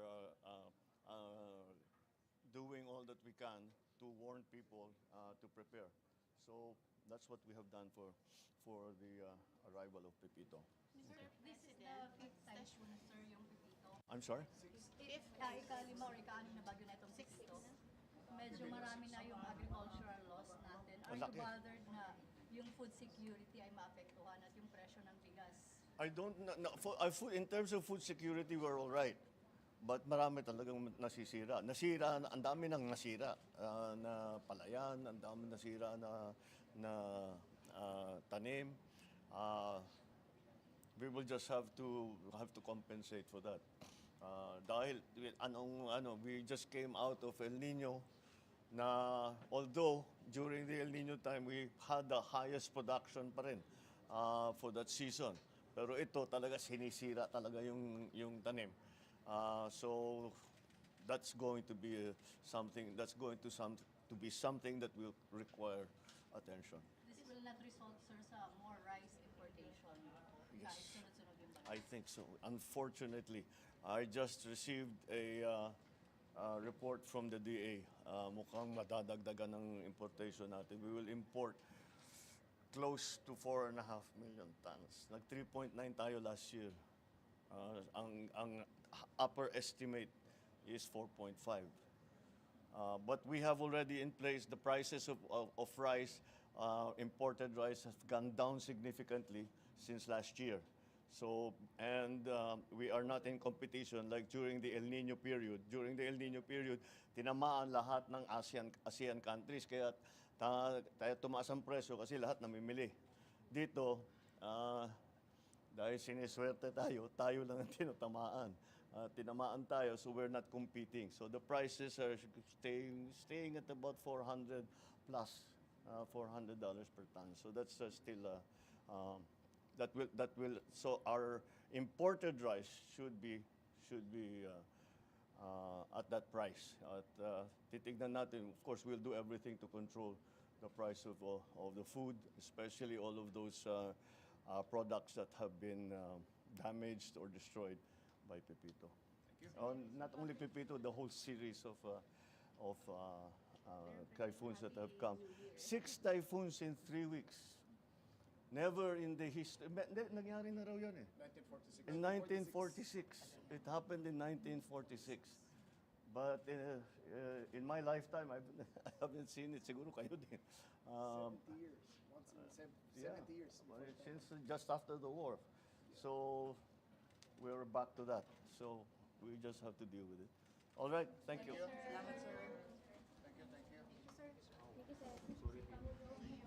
S2: doing all that we can to warn people to prepare. So that's what we have done for the arrival of Pepito.
S12: Sir, this is the fifth typhoon, sir, yung Pepito.
S2: I'm sorry?
S12: If ikalima or ika-anim na bagyo na itong Pepito, medyo marami na yung agricultural loss natin. Are you bothered na yung food security ay maapektuhan at yung presyo ng bigas?
S2: I don't know. In terms of food security, we're all right. But marami talagang nasisira. Ang dami nang nasira na palayan, ang dami nasira na tanim. We will just have to compensate for that. Dahil we just came out of El Nino na although during the El Nino time we had the highest production pa rin for that season. Pero ito talaga sinisira talaga yung tanim. So that's going to be something to be something that will require attention.
S12: This will not result, sir, sa more rice importation.
S2: Yes.
S12: Kahit sunod-sunod yung balita.
S2: I think so. Unfortunately, I just received a report from the DA. Mukhang madadagdagan ng importation natin. We will import close to 4.5 million tons. Nag 3.9 tayo last year. Ang upper estimate is 4.5. But we have already in place the prices of rice, imported rice has gone down significantly since last year. So, and we are not in competition like during the El Nino period. During the El Nino period, tinamaan lahat ng ASEAN countries. Kaya tayo tumaas ang presyo kasi lahat namimili. Dito, dahil siniswerte tayo lang ang tinatamaan. Tinamaan tayo, so we're not competing. So the prices are staying at about 400 plus, $400 per ton. So that's still that will so our imported rice should be at that price. At titignan natin, of course, we'll do everything to control the price of the food, especially all of those products that have been damaged or destroyed by Pepito. Not only Pepito, the whole series of typhoons that have come. 6 typhoons in 3 weeks. Never in the history. Nangyari na raw yun eh.
S11: 1946.
S2: In 1946. It happened in 1946. But in my lifetime, I haven't seen it. Siguro kayo din.
S10: 70 years. Once in 70 years.
S2: Since just after the war. So we're back to that. So we just have to deal with it. All right. Thank you.
S10: Salamat, sir.
S11: Thank you, thank you.
S12: Sir, thank you, sir.